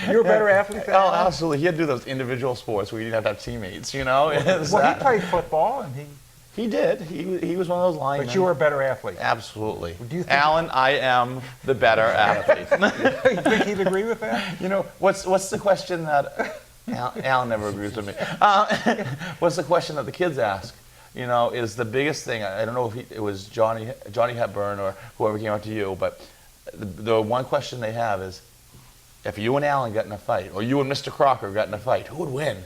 You're a better athlete than Alan?
Absolutely. He had to do those individual sports where you didn't have to have teammates, you know?
Well, he played football, and
he did. He was one of those linemen.
But you were a better athlete.
Absolutely.
Do you think
Alan, I am the better athlete.
You think he'd agree with that?
You know, what's the question that Alan never agrees with me? What's the question that the kids ask? You know, is the biggest thing. I don't know if it was Johnny Hepburn or whoever came up to you, but the one question they have is, if you and Alan got in a fight, or you and Mr. Crocker got in a fight, who would win?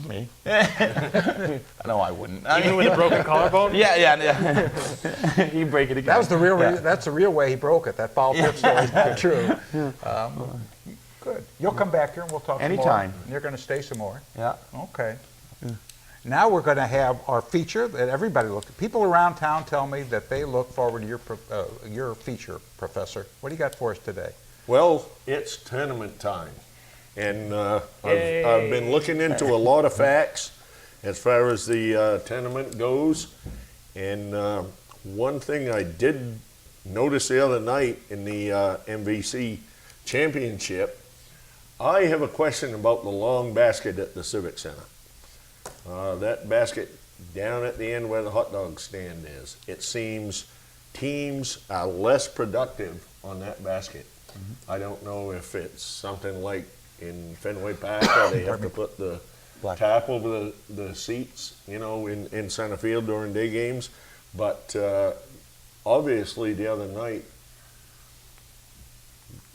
Me. No, I wouldn't.
Even with a broken collarbone?
Yeah. He'd break it again.
That was the real. That's the real way he broke it. That foul tip story is not true. Good. You'll come back here and we'll talk
anytime.
some more. You're going to stay some more.
Yeah.
Okay. Now we're going to have our feature that everybody people around town tell me that they look forward to your feature, Professor. What do you got for us today?
Well, it's tournament time. And I've been looking into a lot of facts as far as the tournament goes. And one thing I did notice the other night in the MVC championship, I have a question about the long basket at the Civic Center. That basket down at the end where the hot dog stand is. It seems teams are less productive on that basket. Mm-hmm. I don't know if it's something like in Fenway Park where they have to put the tap over the seats, you know, in center field during day games. But obviously the other night,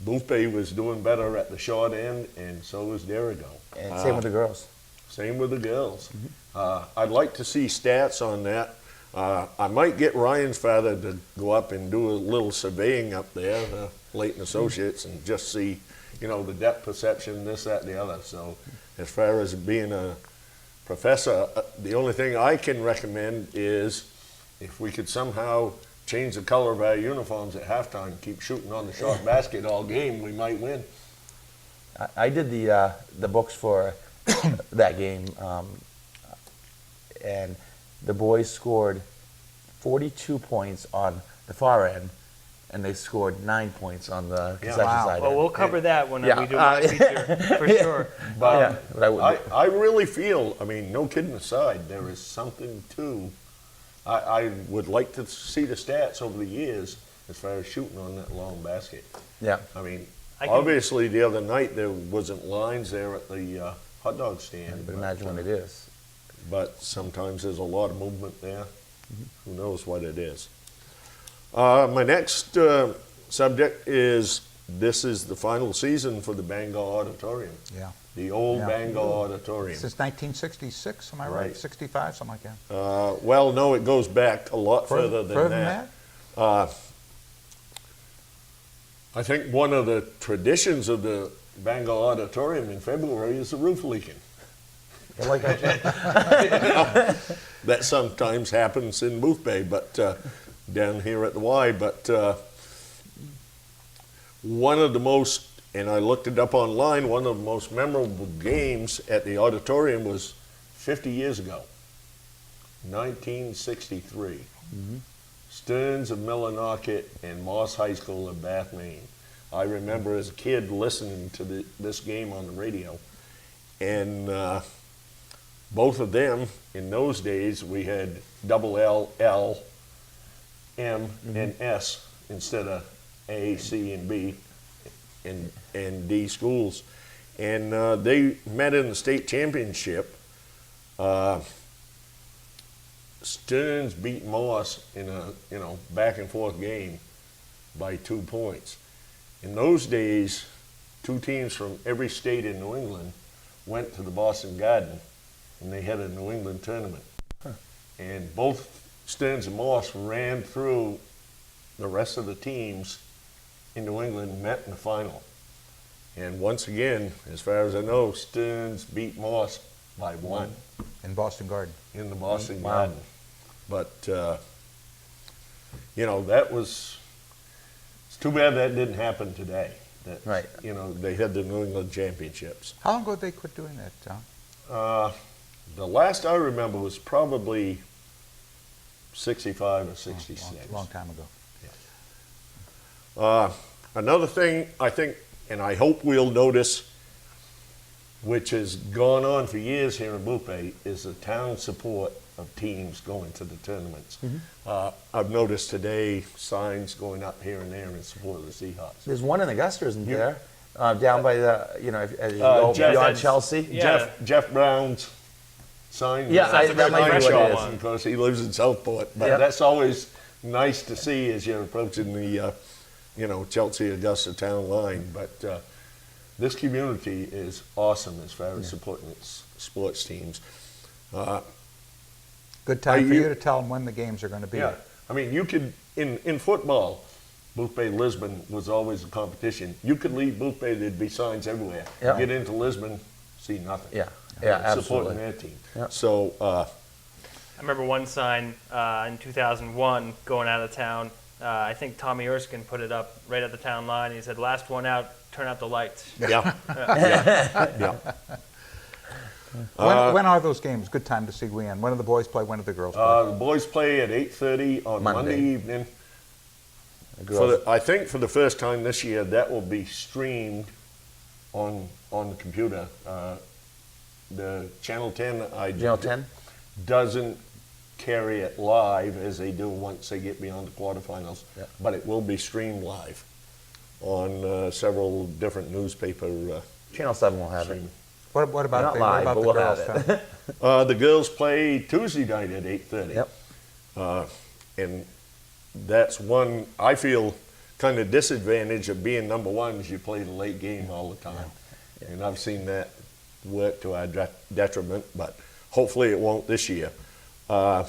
Boothbay was doing better at the short end, and so was Derigo.
And same with the girls.
Same with the girls. Mm-hmm. I'd like to see stats on that. I might get Ryan's father to go up and do a little surveying up there, Leighton Associates, and just see, you know, the depth perception, this, that, the other. So as far as being a professor, the only thing I can recommend is if we could somehow change the color of our uniforms at halftime, keep shooting on the short basket all game, we might win.
I did the books for that game, and the boys scored 42 points on the far end, and they scored 9 points on the concession side.
Well, we'll cover that when we do my feature, for sure.
But I really feel, I mean, no kidding aside, there is something to, I would like to see the stats over the years as far as shooting on that long basket.
Yeah.
I mean, obviously the other night there wasn't lines there at the hot dog stand.
But imagine when it is.
But sometimes there's a lot of movement there. Mm-hmm. Who knows what it is. My next subject is, this is the final season for the Bangor Auditorium. Yeah. The old Bangor Auditorium.
Since 1966, am I right? 65, something like that.
Well, no, it goes back a lot further than that. I think one of the traditions of the Bangor Auditorium in February is the roof leaking.
I like that.
That sometimes happens in Boothbay, but down here at the Y. But one of the most, and I looked it up online, one of the most memorable games at the auditorium was 50 years ago, 1963. Stearns of Millinocket and Moss High School in Bath, Maine. I remember as a kid listening to this game on the radio, and both of them, in those days, we had double L, L, M, and S instead of A, C, and B, and D schools. And they met in the state championship. Stearns beat Moss in a back and forth game by 2 points. In those days, two teams from every state in New England went to the Boston Garden, and they had a New England tournament. And both Stearns and Moss ran through the rest of the teams in New England, met in the final. And once again, as far as I know, Stearns beat Moss by 1
In Boston Garden.
in the Boston Garden. But, that was, it's too bad that didn't happen today. That,
Right.
They had the New England Championships.
How long ago did they quit doing that, Tom?
The last I remember was probably 65 or 66.
Long time ago.
Another thing I think, and I hope we'll notice, which has gone on for years here in Boothbay, is the town support of teams going to the tournaments. I've noticed today signs going up here and there in support of the Seahawks.
There's one in Augusta, isn't there? Down by the, as you go
Jeff-
beyond Chelsea.
Yeah.
Jeff Brown's sign.
Yeah,
That's a
that might be
very
what it
special
is.
Because he lives in Southport. But
Yep.
that's always nice to see as you're approaching the, Chelsea-Augusta town line. But this community is awesome as far as supporting its sports teams.
Good time for
you-
you to tell them when the games are going to be.
Yeah, I mean, you could, in football, Boothbay Lisbon was always a competition. You could leave Boothbay, there'd be signs everywhere.
Yeah.
Get into Lisbon, see nothing.
Yeah, yeah,
Supporting
absolutely.
their team.
Yeah.
So,
I remember one sign in 2001 going out of town. I think Tommy Erskine put it up right at the town line. He said, "Last one out, turn out the lights."
yeah, yeah.
When are those games? Good time to see when. When do the boys play? When do the girls play?
The boys play at 8:30 on Monday evening.
The girls-
I think for the first time this year, that will be streamed on the computer. The Channel 10
Channel 10?
doesn't carry it live as they do once they get beyond the quarterfinals,
Yeah.
but it will be streamed live on several different newspaper
Channel 7 will have it.
streaming.
What about
Not
the,
live,
what about
but
the
we'll
girls?
have it.
Tom?
The girls play Tuesday night at 8:30.
Yep.
And that's one, I feel, kind of disadvantage of being number one is you play the late game all the time. And I've seen that work to our detriment, but hopefully it won't this year. I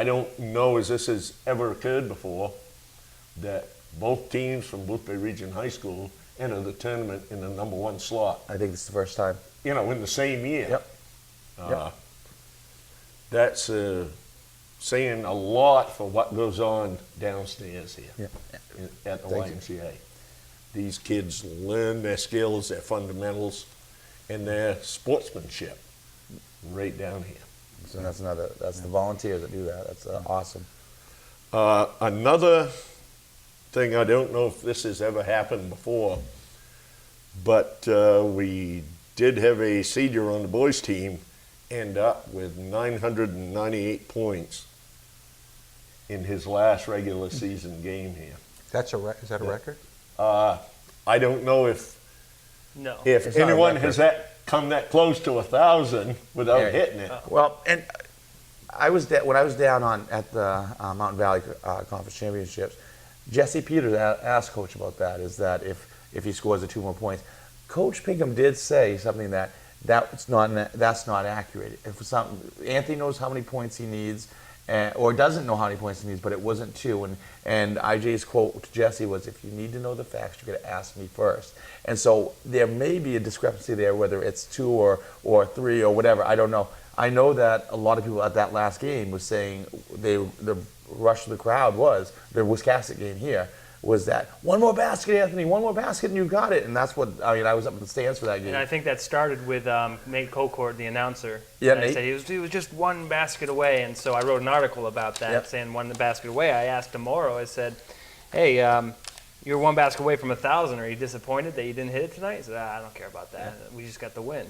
don't know as this has ever occurred before that both teams from Boothbay Region High School enter the tournament in the number one slot,
I think it's the first time.
in the same year.
Yep. Yep.
That's saying a lot for what goes on downstairs here
Yep.
at the
Thank you.
YMCA. These kids learn their skills, their fundamentals, and their sportsmanship right down here.
So that's the volunteers that do that. That's awesome.
Another thing, I don't know if this has ever happened before, but we did have a senior on the boys team end up with 998 points in his last regular season game here.
Is that a record?
I don't know if
No.
It's not a
anyone
record.
has come that close to 1,000 without
Yeah.
hitting it.
Well, and when I was down at the Mountain Valley Conference Championships, Jesse Peters asked Coach about that. Is that if he scores the 2 more points, Coach Pinkham did say something that's not accurate. Anthony knows how many points he needs, or doesn't know how many points he needs, but it wasn't 2. And IJ's quote to Jesse was, "If you need to know the facts, you're going to ask me first." And so there may be a discrepancy there, whether it's 2 or 3 or whatever. I don't know. I know that a lot of people at that last game was saying the rush of the crowd was the Wiscasset game here was that one more basket, Anthony, one more basket, and you got it. And that's what I was up in the stands for that game.
And I think that started with Nate Colcourt, the announcer.
Yeah,
and I
Nate.
said he was just one basket away, and so I wrote an article about that,
Yep.
saying one basket away. I asked tomorrow. I said, "Hey, you're one basket away from 1,000. Are you disappointed that you didn't hit it tonight?" He said, "I don't care about that. We just got the win."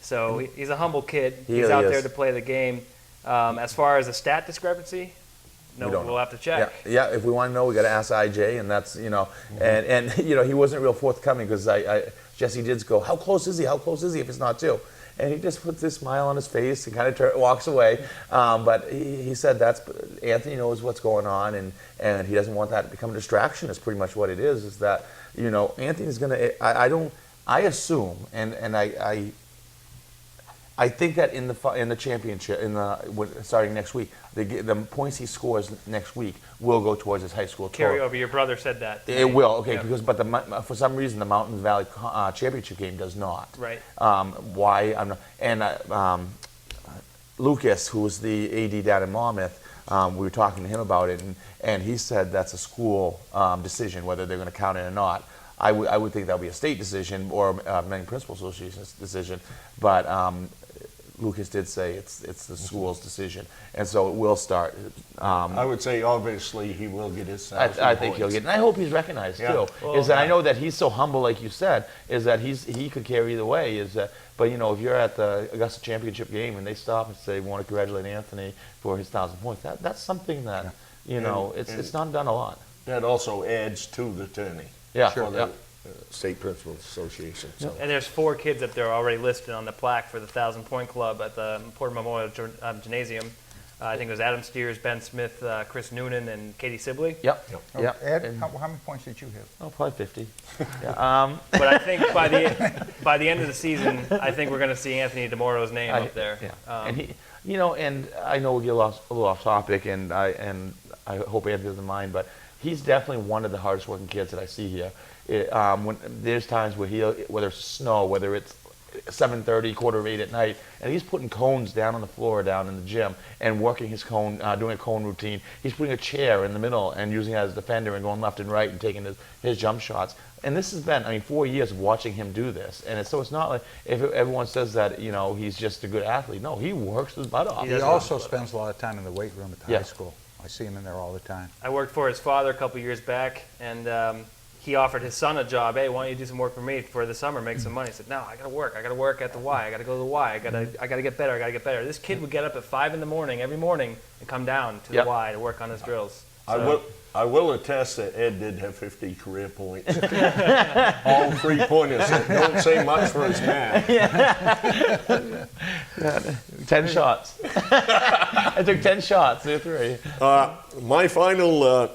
So he's a humble kid.
He
He's
really
out
is.
there to play the game. As far as a stat discrepancy, no,
We don't
we'll
know.
have to check.
Yeah, if we want to know, we got to ask IJ, and that's and he wasn't real forthcoming because Jesse did go, how close is he? How close is he? If it's not 2, and he just puts this smile on his face and kind of walks away. But he said Anthony knows what's going on, and he doesn't want that to become a distraction. Is pretty much what it is. Is that Anthony's gonna? I assume, and I think that in the championship, starting next week, the points he scores next week will go towards his high school
Carry
total.
over. Your brother said that.
It will, okay,
Yeah.
because for some reason the Mountain Valley championship game does not.
Right.
Why I'm not, and Lucas, who was the AD down in Monmouth, we were talking to him about it, and he said that's a school decision whether they're going to count it or not. I would think that would be a state decision or Maine Principal Association's decision, but Lucas did say it's the school's decision, and so it will start.
I would say obviously he will get his 1,000
I think he'll get, and I hope he's recognized
Yeah.
too.
Well,
Is that I know that he's so humble, like you said, is that he could carry either way. Is that, but if you're at the Augusta Championship game and they stop and say we want to congratulate Anthony for his 1,000 points, that's something that it's not done a lot.
That also adds to the tourney.
Yeah,
For the
yeah.
State Principals Association. So.
And there's 4 kids up there already listed on the plaque for the 1,000-point club at the Port Memorial Gymnasium. I think it was Adam Steers, Ben Smith, Chris Noonan, and Katie Sibley.
Yep. Yep.
Ed,
And-
how many points did you hit?
oh, probably 50. Yeah.
But I think by the end of the season, I think we're going to see Anthony DeMoro's name up there.
Yeah. And he, and I know we get a little off topic, and I hope Anthony doesn't mind, but he's definitely one of the hardest working kids that I see here. When there's times where whether it's snow, whether it's 7:30, 7:45 at night, and he's putting cones down on the floor down in the gym and working his cone, doing a cone routine. He's putting a chair in the middle and using it as a defender and going left and right and taking his jump shots. And this has been, 4 years of watching him do this. And so it's not like if everyone says that he's just a good athlete. No, he works his butt off.
He also spends a lot of time in the weight room at the
Yeah.
high school. I see him in there all the time.
I worked for his father a couple years back, and he offered his son a job. Hey, why don't you do some work for me for the summer, make some money? He said, no, I got to work. I got to work at the Y. I got to go to the Y. I got to get better. I got to get better. This kid would get up at 5 in the morning every morning and come down to
Yep.
the Y to work on his drills.
I will attest that Ed did have 50 career points. All 3-pointers. Don't say much for his math.
10 shots. I took 10 shots. They're 3.
My final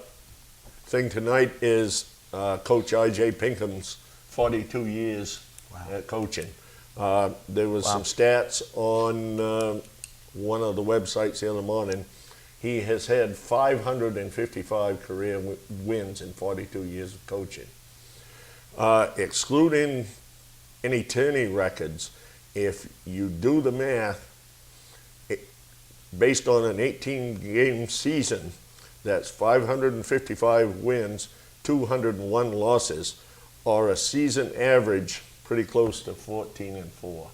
thing tonight is Coach I.J. Pinkham's 42 years at coaching. There was some stats on one of the websites the other morning. He has had 555 career wins in 42 years of coaching. Excluding any tourney records, if you do the math, based on an 18-game season, that's 555 wins, 201 losses, or a season average pretty close to 14-4 for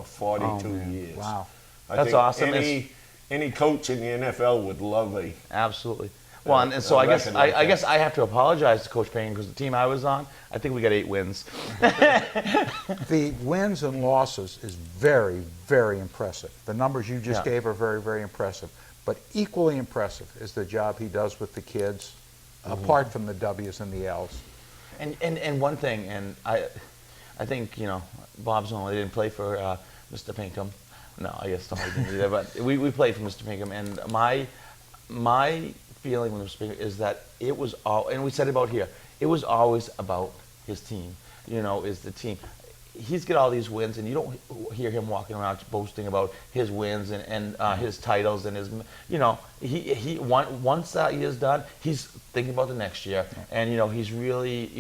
42 years.
Wow.
I
That's
think
awesome.
Any coach in the NFL would love a.
Absolutely. Well, and so I guess I have to apologize to Coach Payne because the team I was on, I think we got 8 wins.
The wins and losses is very, very impressive. The numbers you just
Yeah.
gave are very, very impressive. But equally impressive is the job he does with the kids, apart from the W's and the L's.
And one thing, and I think Bob's only didn't play for Mr. Pinkham. No, I guess Tommy didn't either. But we played for Mr. Pinkham, and my feeling with Mr. Pinkham is that it was all, and we said about here, it was always about his team. Is the team. He's got all these wins, and you don't hear him walking around boasting about his wins and his titles and his. Once that year's done, he's thinking about the next year, and he's really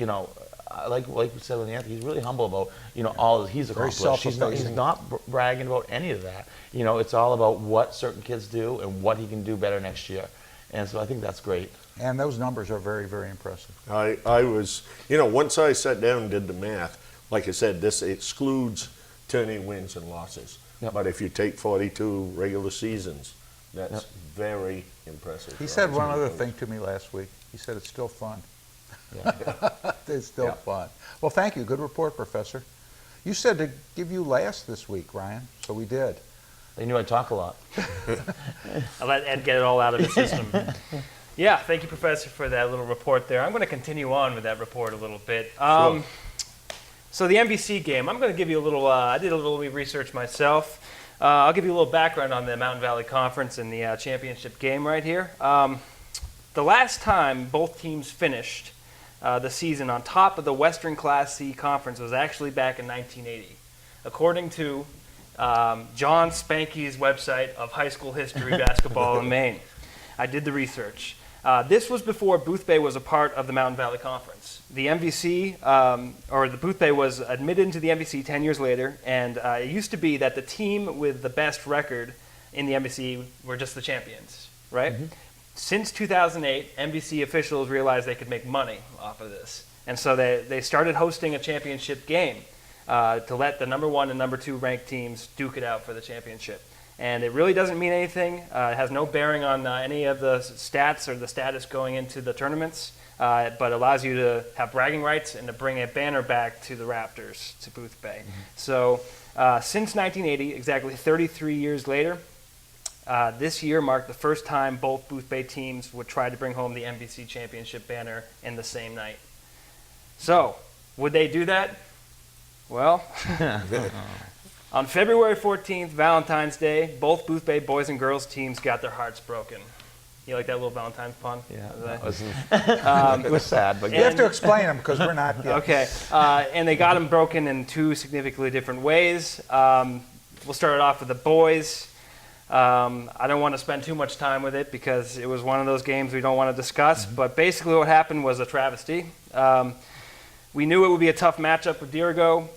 like we said with Anthony, he's really humble about all that he's accomplished. He's
self-effacing.
not bragging about any of that. It's all about what certain kids do and what he can do better next year, and so I think that's great.
And those numbers are very, very impressive.
I was, once I sat down and did the math, like I said, this excludes turning wins and losses.
Yep.
But if you take 42 regular seasons, that's very impressive.
He said one other thing to me last week. He said it's still fun.
Yeah.
It's still
Yeah.
fun. Well, thank you. Good report, Professor. You said to give you last this week, Ryan, so we did.
They knew I'd talk a lot.
I let Ed get it all out of his system. Yeah, thank you, Professor, for that little report there. I'm going to continue on with that report a little bit.
Sure.
So the NBC game, I'm going to give you a little, I did a little research myself. I'll give you a little background on the Mountain Valley Conference and the championship game right here. The last time both teams finished the season on top of the Western Class C Conference was actually back in 1980. According to John Spanky's website of high school history basketball in Maine. I did the research. This was before Boothbay was a part of the Mountain Valley Conference. The MVC, or the Boothbay was admitted into the MVC 10 years later, and it used to be that the team with the best record in the MVC were just the champions, right? Mm-hmm. Since 2008, MVC officials realized they could make money off of this. And so they started hosting a championship game to let the number 1 and number 2 ranked teams duke it out for the championship. And it really doesn't mean anything. It has no bearing on any of the stats or the status going into the tournaments, but allows you to have bragging rights and to bring a banner back to the Raptors, to Boothbay. Mm-hmm. So since 1980, exactly 33 years later, this year marked the first time both Boothbay teams would try to bring home the MVC championship banner in the same night. So, would they do that? Well, on February 14th, Valentine's Day, both Boothbay boys and girls teams got their hearts broken. You like that little Valentine's pun?
Yeah, it was sad, but
You have to explain them because we're not yet.
Okay, and they got them broken in 2 significantly different ways. We'll start it off with the boys. I don't want to spend too much time with it because it was one of those games we don't want to discuss, but basically what happened was a travesty. We knew it would be a tough matchup with Dirigo,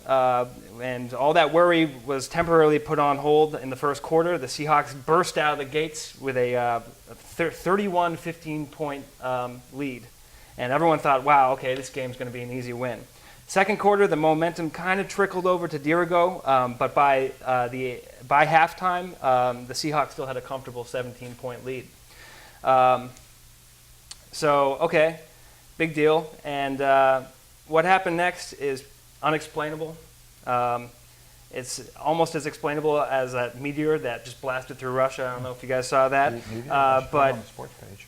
and all that worry was temporarily put on hold in the first quarter. The Seahawks burst out of the gates with a 31-15 point lead, and everyone thought, wow, okay, this game's going to be an easy win. Second quarter, the momentum kind of trickled over to Dirigo, but by halftime, the Seahawks still had a comfortable 17-point lead. So, okay, big deal, and what happened next is unexplainable. It's almost as explainable as that meteor that just blasted through Russia. I don't know if you guys saw that. But
on the sports page.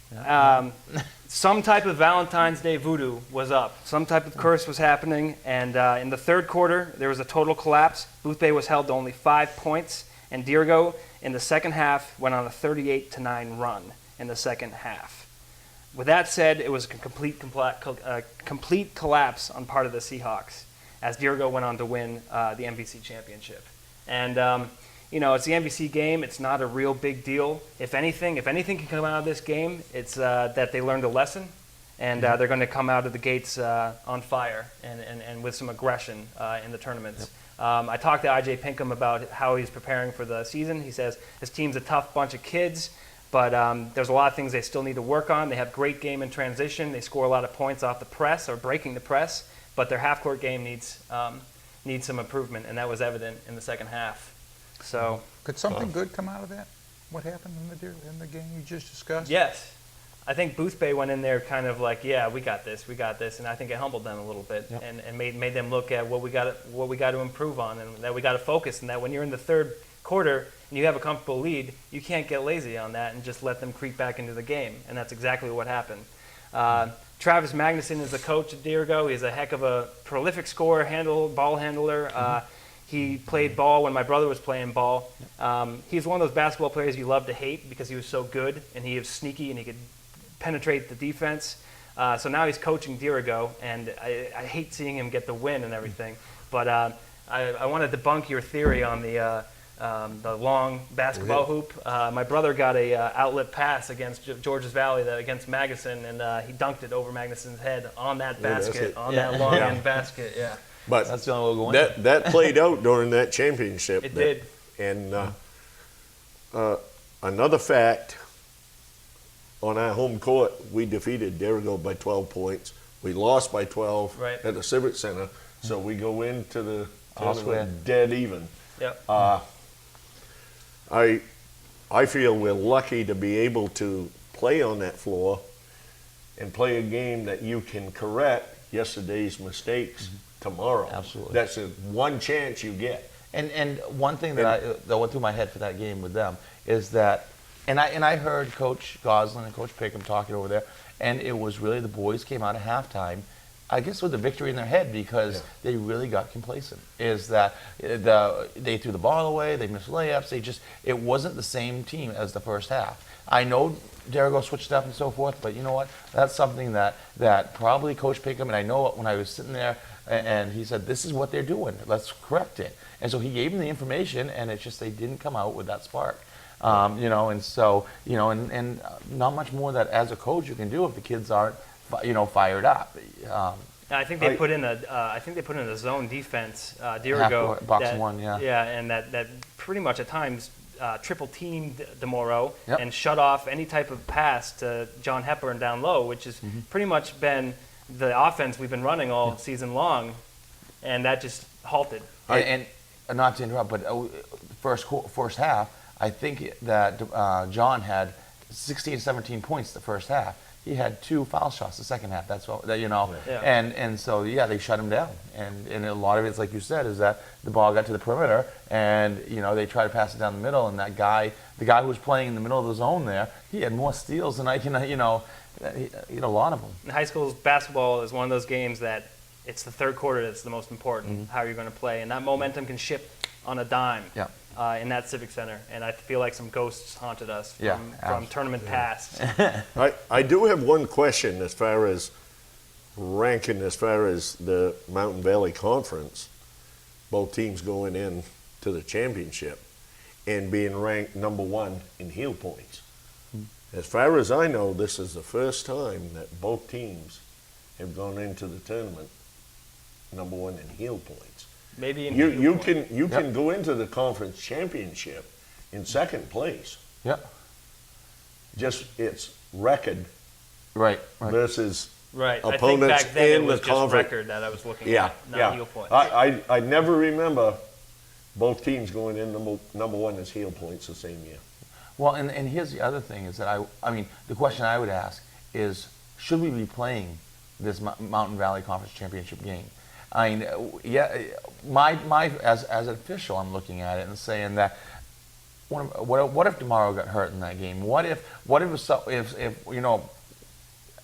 some type of Valentine's Day voodoo was up. Some type of curse was happening. And in the third quarter, there was a total collapse. Boothbay was held to only 5 points. And Dirigo, in the second half, went on a 38-9 run in the second half. With that said, it was a complete collapse on part of the Seahawks as Dirigo went on to win the MVC championship. And, it's the MVC game. It's not a real big deal. If anything can come out of this game, it's that they learned a lesson, and they're going to come out of the gates on fire and with some aggression in the tournaments. Yep. I talked to I.J. Pinkham about how he's preparing for the season. He says his team's a tough bunch of kids, but there's a lot of things they still need to work on. They have great game in transition. They score a lot of points off the press or breaking the press, but their half-court game needs some improvement, and that was evident in the second half. So,
could something good come out of that? What happened in the game you just discussed?
Yes. I think Boothbay went in there kind of like, yeah, we got this, and I think it humbled them a little bit, yep. and made them look at what we got to improve on, and that we got to focus, and that when you're in the third quarter and you have a comfortable lead, you can't get lazy on that and just let them creep back into the game, and that's exactly what happened. Travis Magnuson is the coach at Dirigo. He's a heck of a prolific scorer, ball handler. He played ball when my brother was playing ball. He's one of those basketball players you love to hate because he was so good and he was sneaky and he could penetrate the defense. So now he's coaching Dirigo, and I hate seeing him get the win and everything. But I want to debunk your theory on the long basketball hoop. My brother got a outlet pass against Georges Valley against Magnuson, and he dunked it over Magnuson's head on that basket, that long end basket. Yeah.
But
that's the only way we'll go in.
That played out during that championship.
It did.
And another fact, on our home court, we defeated Derigo by 12 points. We lost by 12
Right.
at the Civic Center, so we go into the
All
tournament dead even.
Yep.
I feel we're lucky to be able to play on that floor and play a game that you can correct yesterday's mistakes tomorrow.
Absolutely.
That's one chance you get.
And one thing that went through my head for that game with them is that, and I heard Coach Goslin and Coach Pickham talking over there, and it was really the boys came out at halftime, I guess with the victory in their head because they really got complacent. Is that they threw the ball away, they missed layups, it wasn't the same team as the first half. I know Derigo switched up and so forth, but you know what? That's something that probably Coach Pickham, and I know when I was sitting there and he said, this is what they're doing, let's correct it. And so he gave them the information, and it's just they didn't come out with that spark. And so, and not much more that as a coach you can do if the kids aren't, fired up.
I think they put in a zone defense. Dirigo,
Box one, yeah.
Yeah, and that pretty much at times triple teamed DeMoro
Yep.
and shut off any type of pass to John Hepburn down low, which has pretty much been the offense we've been running all season long, and that just halted.
And not to interrupt, but first half, I think that John had 16, 17 points the first half. He had 2 foul shots the second half. That's all,
Yeah.
and so they shut him down. And a lot of it's like you said is that the ball got to the perimeter, and they tried to pass it down the middle, and that guy, the guy who was playing in the middle of the zone there, he had more steals than I can, he had a lot of them.
In high school basketball is one of those games that it's the third quarter that's the most important, how you're going to play, and that momentum can shift on a dime.
Yeah.
In that Civic Center, and I feel like some ghosts haunted us from
absolutely.
tournament past.
I do have one question as far as ranking, as far as the Mountain Valley Conference, both teams going in to the championship and being ranked number 1 in heel points. As far as I know, this is the first time that both teams have gone into the tournament number 1 in heel points.
Maybe in
You can go into the conference championship in second place.
Yep.
Just its record
Right.
versus
right. I think
opponents
back then it
in
was
the
just
conference.
record that I was looking
Yeah,
at, not
yeah.
heel points.
I never remember both teams going in number 1 as heel points the same year.
Well, and here's the other thing is that I mean, the question I would ask is, should we be playing this Mountain Valley Conference Championship game? I mean, my as an official, I'm looking at it and saying that, what if DeMauro got hurt in that game? What if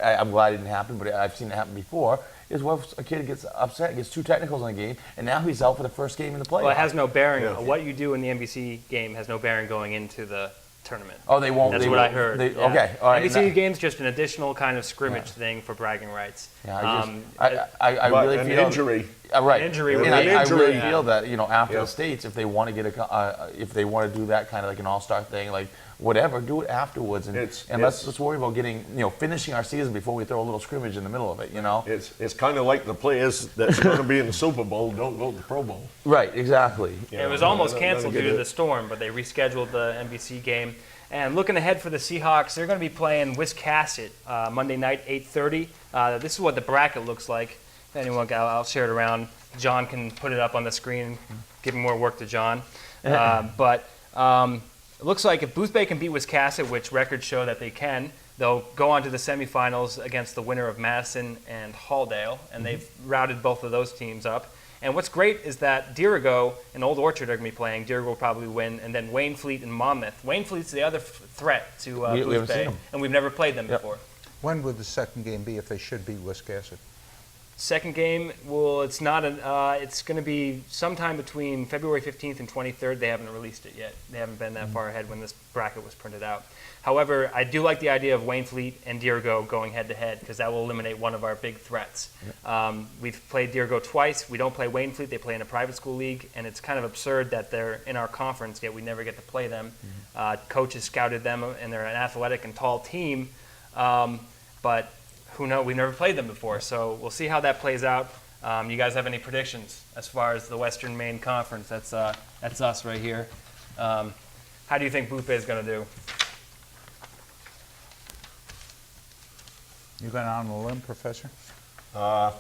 I'm glad it didn't happen, but I've seen it happen before. Is what if a kid gets upset, gets 2 technicals in the game, and now he's out for the first game in the playoffs?
Well, it has no bearing.
Yeah.
What you do in the NBC game has no bearing going into the tournament.
Oh, they won't.
That's
they
what I
won't-
heard.
they-
yeah.
Okay, all right.
NBC game's just an additional kind of scrimmage
Yeah.
thing for bragging rights.
Yeah, I
But
really
an
feel
injury.
Right.
Injury
would
And
be-
I really
injury.
feel that after
Yeah.
the states, if they want to get if they want to do that kind of like an all-star thing, like whatever, do it afterwards, and let's just worry about getting finishing our season before we throw a little scrimmage in the middle of it.
It's kind of like the players that's going to be in the Super Bowl don't go to the Pro Bowl.
Right. Exactly.
It was almost canceled
get
due to
it.
the storm, but they rescheduled the NBC game. And looking ahead for the Seahawks, they're going to be playing Wiscasset Monday night, 8:30. This is what the bracket looks like. If anyone, I'll share it around. John can put it up on the screen, giving more work to John. But it looks like if Boothbay can beat Wiscasset, which records show that they can, they'll go on to the semifinals against the winner of Madison and Halldale, and they've routed both of those teams up. And what's great is that Dirigo and Old Orchard are going to be playing. Dirigo will probably win, and then Waynfleet and Monmouth. Waynfleet's the other threat to
We haven't seen
Boothbay,
them.
and we've never played them before.
When would the second game be if they should beat Wiscasset?
Second game, well, it's not it's going to be sometime between February 15th and 23rd. They haven't released it yet. They haven't been that far ahead when this bracket was printed out. However, I do like the idea of Waynfleet and Dirigo going head-to-head because that will eliminate one of our big threats. We've played Dirigo twice. We don't play Waynfleet. They play in a private school league, and it's kind of absurd that they're in our conference, yet we never get to play them. Coaches scouted them, and they're an athletic and tall team, but who knows? We've never played them before, so we'll see how that plays out. You guys have any predictions as far as the Western Maine Conference? That's us right here. How do you think Boothbay is going to do?
You going out on a limb, Professor?
I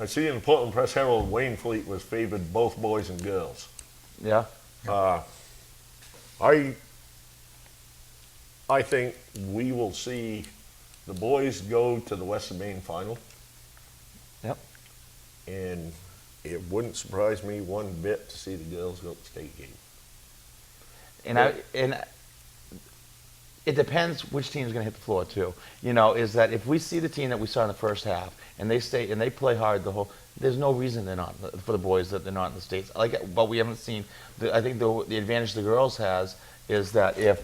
see in the Portland Press Herald, Wayne Fleet was favored both boys and girls.
Yeah.
I think we will see the boys go to the Western Maine final,
Yep.
and it wouldn't surprise me one bit to see the girls go to the state game.
And it depends which team is going to hit the floor too. You know, is that if we see the team that we saw in the first half and they stay and they play hard the whole, there's no reason they're not for the boys that they're not in the states. But we haven't seen. I think the advantage the girls has is that if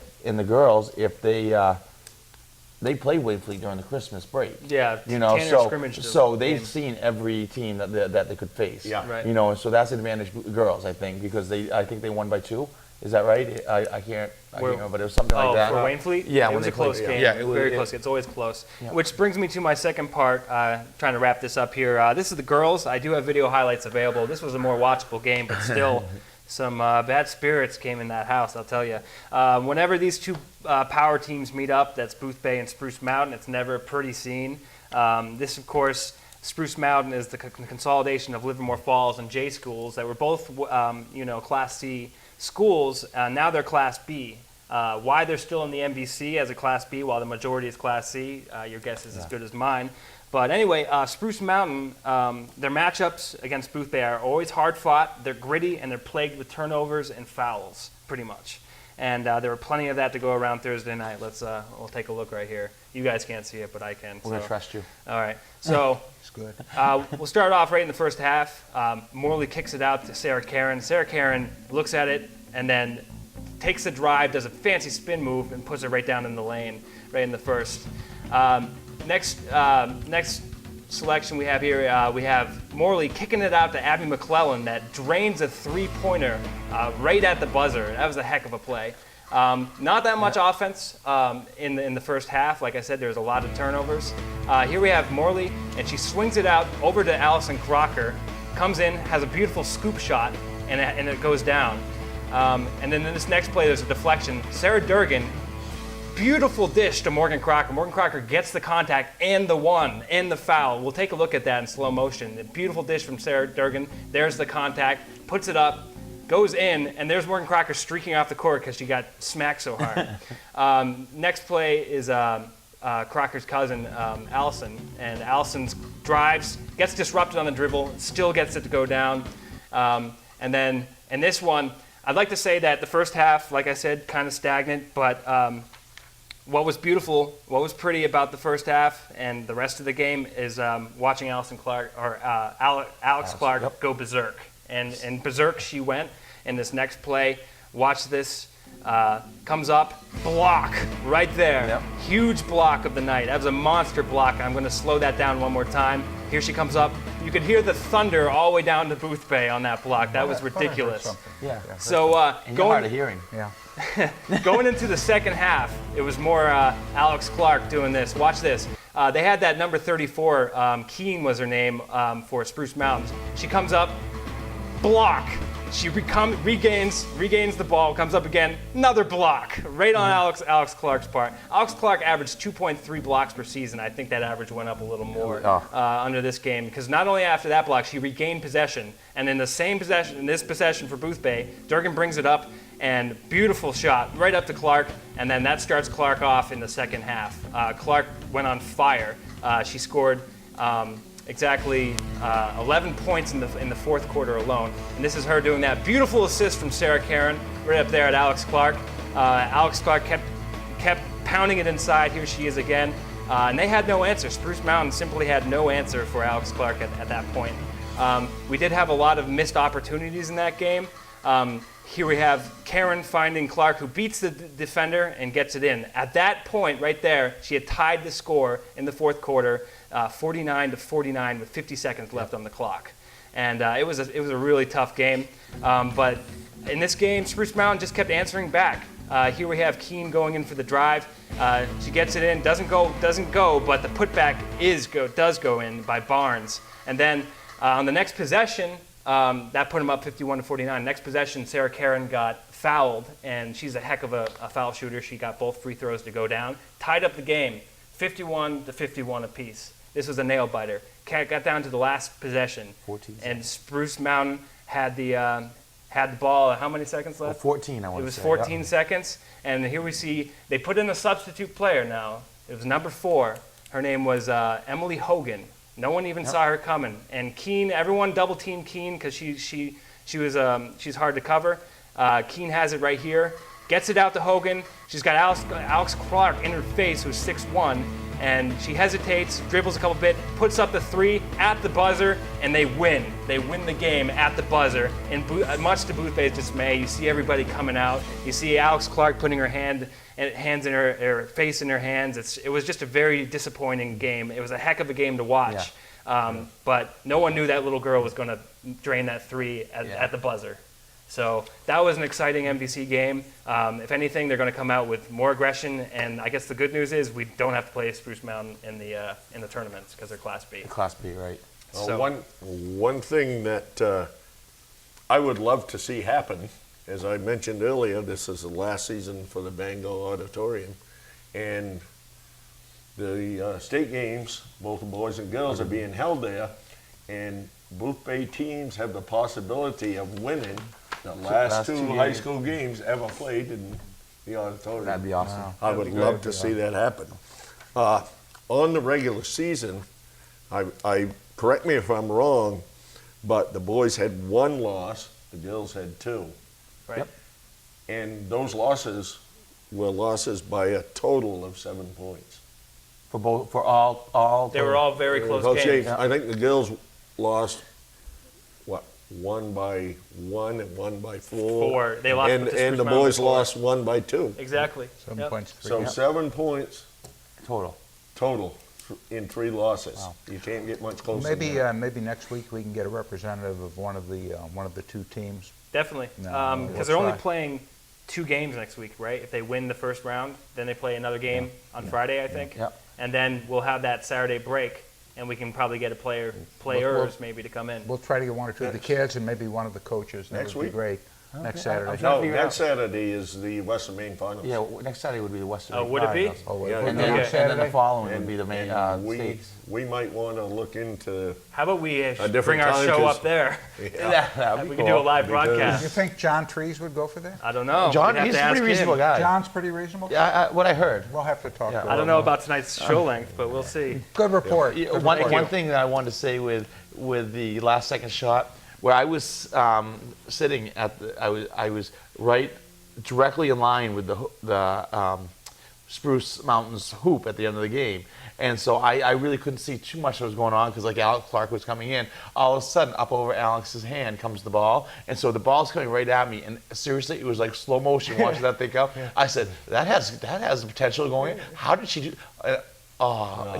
they play Wayfleet during the Christmas break.
Yeah,
you know,
Tanner scrimmaged the
so they've
game.
seen every team that they could face.
Yeah.
Right.
You know, so that's an advantage girls, I think, because I think they won by 2. Is that right? I can't remember, but it was something like that.
For Wayne Fleet?
Yeah,
it
when
was
they
a close
played-
game.
yeah, it was-
very
it-
close. It's always close.
Yeah.
Which brings me to my second part. Trying to wrap this up here. This is the girls. I do have video highlights available. This was a more watchable game, but still, some bad spirits came in that house. I'll tell you. Whenever these two power teams meet up, that's Boothbay and Spruce Mountain. It's never a pretty scene. This, of course. Spruce Mountain is the consolidation of Livermore Falls and J schools that were both, Class C schools. Now they're Class B. Why they're still in the MVC as a Class B while the majority is Class C, your guess is as good as mine. But anyway, Spruce Mountain, their matchups against Boothbay are always hard fought. They're gritty and they're plagued with turnovers and fouls, pretty much. And there were plenty of that to go around Thursday night. We'll take a look right here. You guys can't see it, but I can.
We're gonna trust you.
All right. So
It's good.
we'll start off right in the first half. Morley kicks it out to Sarah Karen. Sarah Karen looks at it and then takes the drive, does a fancy spin move, and puts it right down in the lane, right in the first. Next selection we have here, we have Morley kicking it out to Abby McClellan that drains a three-pointer right at the buzzer. That was a heck of a play. Not that much offense in the first half. Like I said, there's a lot of turnovers. Here we have Morley, and she swings it out over to Allison Crocker, comes in, has a beautiful scoop shot, and it goes down. And then in this next play, there's a deflection. Sarah Durgan, beautiful dish to Morgan Crocker. Morgan Crocker gets the contact and the one and the foul. We'll take a look at that in slow motion. The beautiful dish from Sarah Durgan. There's the contact, puts it up, goes in, and there's Morgan Crocker streaking off the court because she got smacked so hard. Next play is Crocker's cousin, Allison. And Allison's drives, gets disrupted on the dribble, still gets it to go down. And then in this one, I'd like to say that the first half, like I said, kind of stagnant, but what was beautiful, what was pretty about the first half and the rest of the game is watching Alex Clark go berserk. And berserk she went in this next play. Watch this. Comes up, block right there.
Yep.
Huge block of the night. That was a monster block. I'm going to slow that down one more time. Here she comes up. You could hear the thunder all the way down to Boothbay on that block. That was ridiculous.
Yeah.
So
And you're hard of hearing.
Yeah.
going into the second half, it was more Alex Clark doing this. Watch this. They had that number 34, Keen was her name for Spruce Mountains. She comes up, block. She regains the ball, comes up again, another block, right on Alex Clark's part. Alex Clark averaged 2.3 blocks per season. I think that average went up a little more under this game because not only after that block, she regained possession, and in the same possession, in this possession for Boothbay, Durgan brings it up, and beautiful shot right up to Clark, and then that starts Clark off in the second half. Clark went on fire. She scored exactly 11 points in the fourth quarter alone. And this is her doing that beautiful assist from Sarah Karen right up there at Alex Clark. Alex Clark kept pounding it inside. Here she is again. And they had no answer. Spruce Mountain simply had no answer for Alex Clark at that point. We did have a lot of missed opportunities in that game. Here we have Karen finding Clark, who beats the defender and gets it in. At that point, right there, she had tied the score in the fourth quarter, 49-49, with 50 seconds left on the clock. And it was a really tough game. But in this game, Spruce Mountain just kept answering back. Here we have Keen going in for the drive. She gets it in, doesn't go, but the putback does go in by Barnes. And then on the next possession, That put them up 51-49. Next possession, Sarah Karen got fouled, and she's a heck of a foul shooter. She got both free throws to go down. Tied up the game, 51-51 apiece. This was a nail biter. Got down to the last possession,
14
and Spruce Mountain had the ball. How many seconds left?
14, I want
It
to
was
say.
14 seconds, and here we see they put in a substitute player now. It was number 4. Her name was Emily Hogan. No one even saw her coming. And Keene, everyone double teamed Keene because she's hard to cover. Keene has it right here, gets it out to Hogan. She's got Alex Clark in her face, who's 6'1", and she hesitates, dribbles a couple bit, puts up the 3 at the buzzer, and they win. They win the game at the buzzer. And much to Boothbay's dismay, you see everybody coming out. You see Alex Clark putting her hands in her face in her hands. It was just a very disappointing game. It was a heck of a game to watch.
Yeah.
But no one knew that little girl was going to drain that 3 at the buzzer. So that was an exciting MVC game. If anything, they're going to come out with more aggression. And I guess the good news is we don't have to play Spruce Mountain in the tournaments because they're Class B.
Class B, right.
So-
One thing that I would love to see happen, as I mentioned earlier, this is the last season for the Bangor Auditorium, and the state games, both the boys and girls, are being held there, and Boothbay teams have the possibility of winning the last two high
games.
school games ever played in the auditorium.
That'd be awesome.
I would love to see that happen. On the regular season, I correct me if I'm wrong, but the boys had 1 loss, the girls had 2.
Right.
Yep.
And those losses were losses by a total of 7 points.
For all.
They were all very close
Close
games.
I think the girls lost, 1 by 1 and 1 by 4.
They lost
and
to
the
Spruce
boys
Mountain
lost 1 by 2.
Exactly.
7
Yep.
points. 3.
So
Yep.
7 points
total.
total in 3 losses.
Wow.
You can't get much closer.
Maybe
than that.
maybe next week we can get a representative of one of the 2 teams.
Definitely.
No,
Because
we'll
they're only
try.
playing 2 games next week, right? If they win the first round, then they play another game on Friday, I think.
Yep.
And then we'll have that Saturday break, and we can probably get players maybe to come in.
We'll try to get 1 or 2 of the kids and maybe one of the coaches. That
Next
would be
week?
great. Next Saturday.
trying to
No,
figure out-
next Saturday is the Western Maine Finals.
Yeah, next Saturday would be the Western.
Oh, would it be?
Finals.
Oh,
Yeah,
we're
And
going
then,
Okay.
on
and then the
Saturday?
following would be the main
And
states.
we might want to look into.
How about we
different
bring our
time,
show
'cause-
up there?
That'd
We
be
can do a
cool.
live
Because-
You
broadcast.
think John Trees would go for that?
I don't know.
John,
We'd have
he's
to
a
ask
pretty reasonable
him.
guy.
John's pretty reasonable?
Yeah, what I heard.
We'll have to talk
Yeah.
to him.
I don't know about tonight's show length, but we'll see.
Good report.
Yeah,
Good
one
report.
thing that I wanted to say with the last second shot, where I was sitting at I was right directly in line with the Spruce Mountains hoop at the end of the game, and so I really couldn't see too much that was going on because like Alex Clark was coming in. All of a sudden, up over Alex's hand comes the ball, and so the ball's coming right at me, and seriously, it was like slow motion watching that thing come. I said that has the potential of going in. How did she do?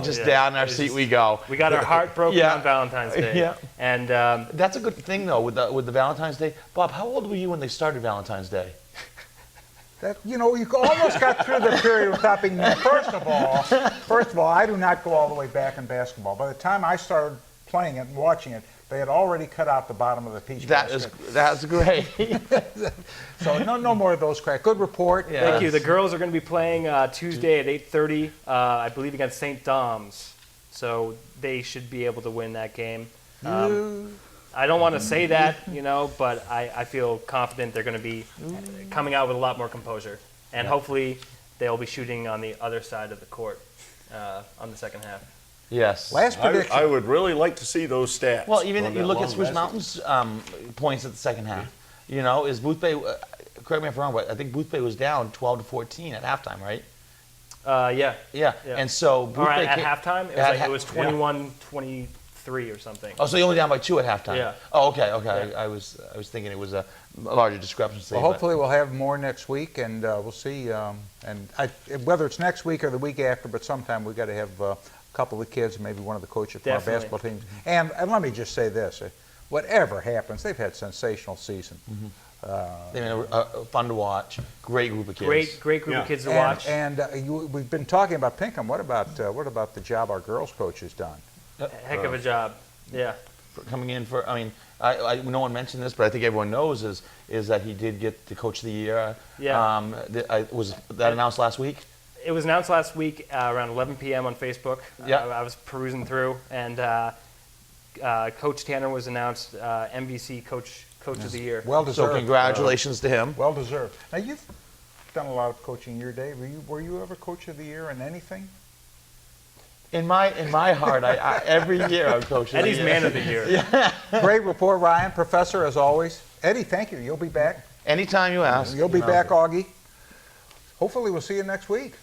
Just
yeah.
down in our
It's
seat
just-
we go.
We got our heart broken
Yeah.
on Valentine's Day.
Yeah.
And
That's a good thing though with the Valentine's Day. Bob, how old were you when they started Valentine's Day?
That, you almost got through the period without being. First of all, I do not go all the way back in basketball. By the time I started playing it and watching it, they had already cut out the bottom of the peach basket.
That's great.
So no more of those cracks. Good report.
Yeah.
thank you. The girls are going to be playing Tuesday at 8:30, I believe, against St. Dom's. So they should be able to win that game. I don't want to say that, but I feel confident they're going to be coming out with a lot more composure. And hopefully they'll be shooting on the other side of the court on the second half.
Yes.
Last prediction.
I would really like to see those stats.
Well, even
on
if you
that
look
long
at Spruce
basket.
Mountain's points at the second half. Is Boothbay? Correct me if I'm wrong, but I think Boothbay was down 12-14 at halftime, right?
Yeah.
Yeah.
Yeah.
And so
Or
Boothbay
at
came-
halftime,
at
it was 21-23 or something.
Oh, so you're only down by 2 at halftime.
Yeah.
Oh, okay.
Yeah.
I was thinking it was a larger discrepancy.
Well,
but-
hopefully we'll have more next week, and we'll see. Whether it's next week or the week after, but sometime we've got to have a couple of the kids, maybe one of the coaches from our
Definitely.
basketball teams. And let me just say this: whatever happens, they've had a sensational season.
They were fun to watch. Great group of kids.
Great group
Yeah.
of kids to watch.
And we've been talking about Pinkham. What about the job our girls coach has done?
Heck of a job. Yeah.
Coming in for, no one mentioned this, but I think everyone knows is that he did get the Coach of the Year.
Yeah.
Was that announced last week?
It was announced last week around 11 p.m. on Facebook.
Yeah.
I was perusing through, and Coach Tanner was announced MVC Coach of the Year.
Well deserved.
So congratulations to him.
Well deserved. Now you've done a lot of coaching in your day. Were you ever Coach of the Year in anything?
In my heart, I every year I'm Coach of the
Eddie's
Year.
Man of the Year.
Great report, Ryan. Professor, as always. Eddie, thank you. You'll be back.
Anytime you ask.
You'll be
you know.
back, Augie. Hopefully we'll see you next week.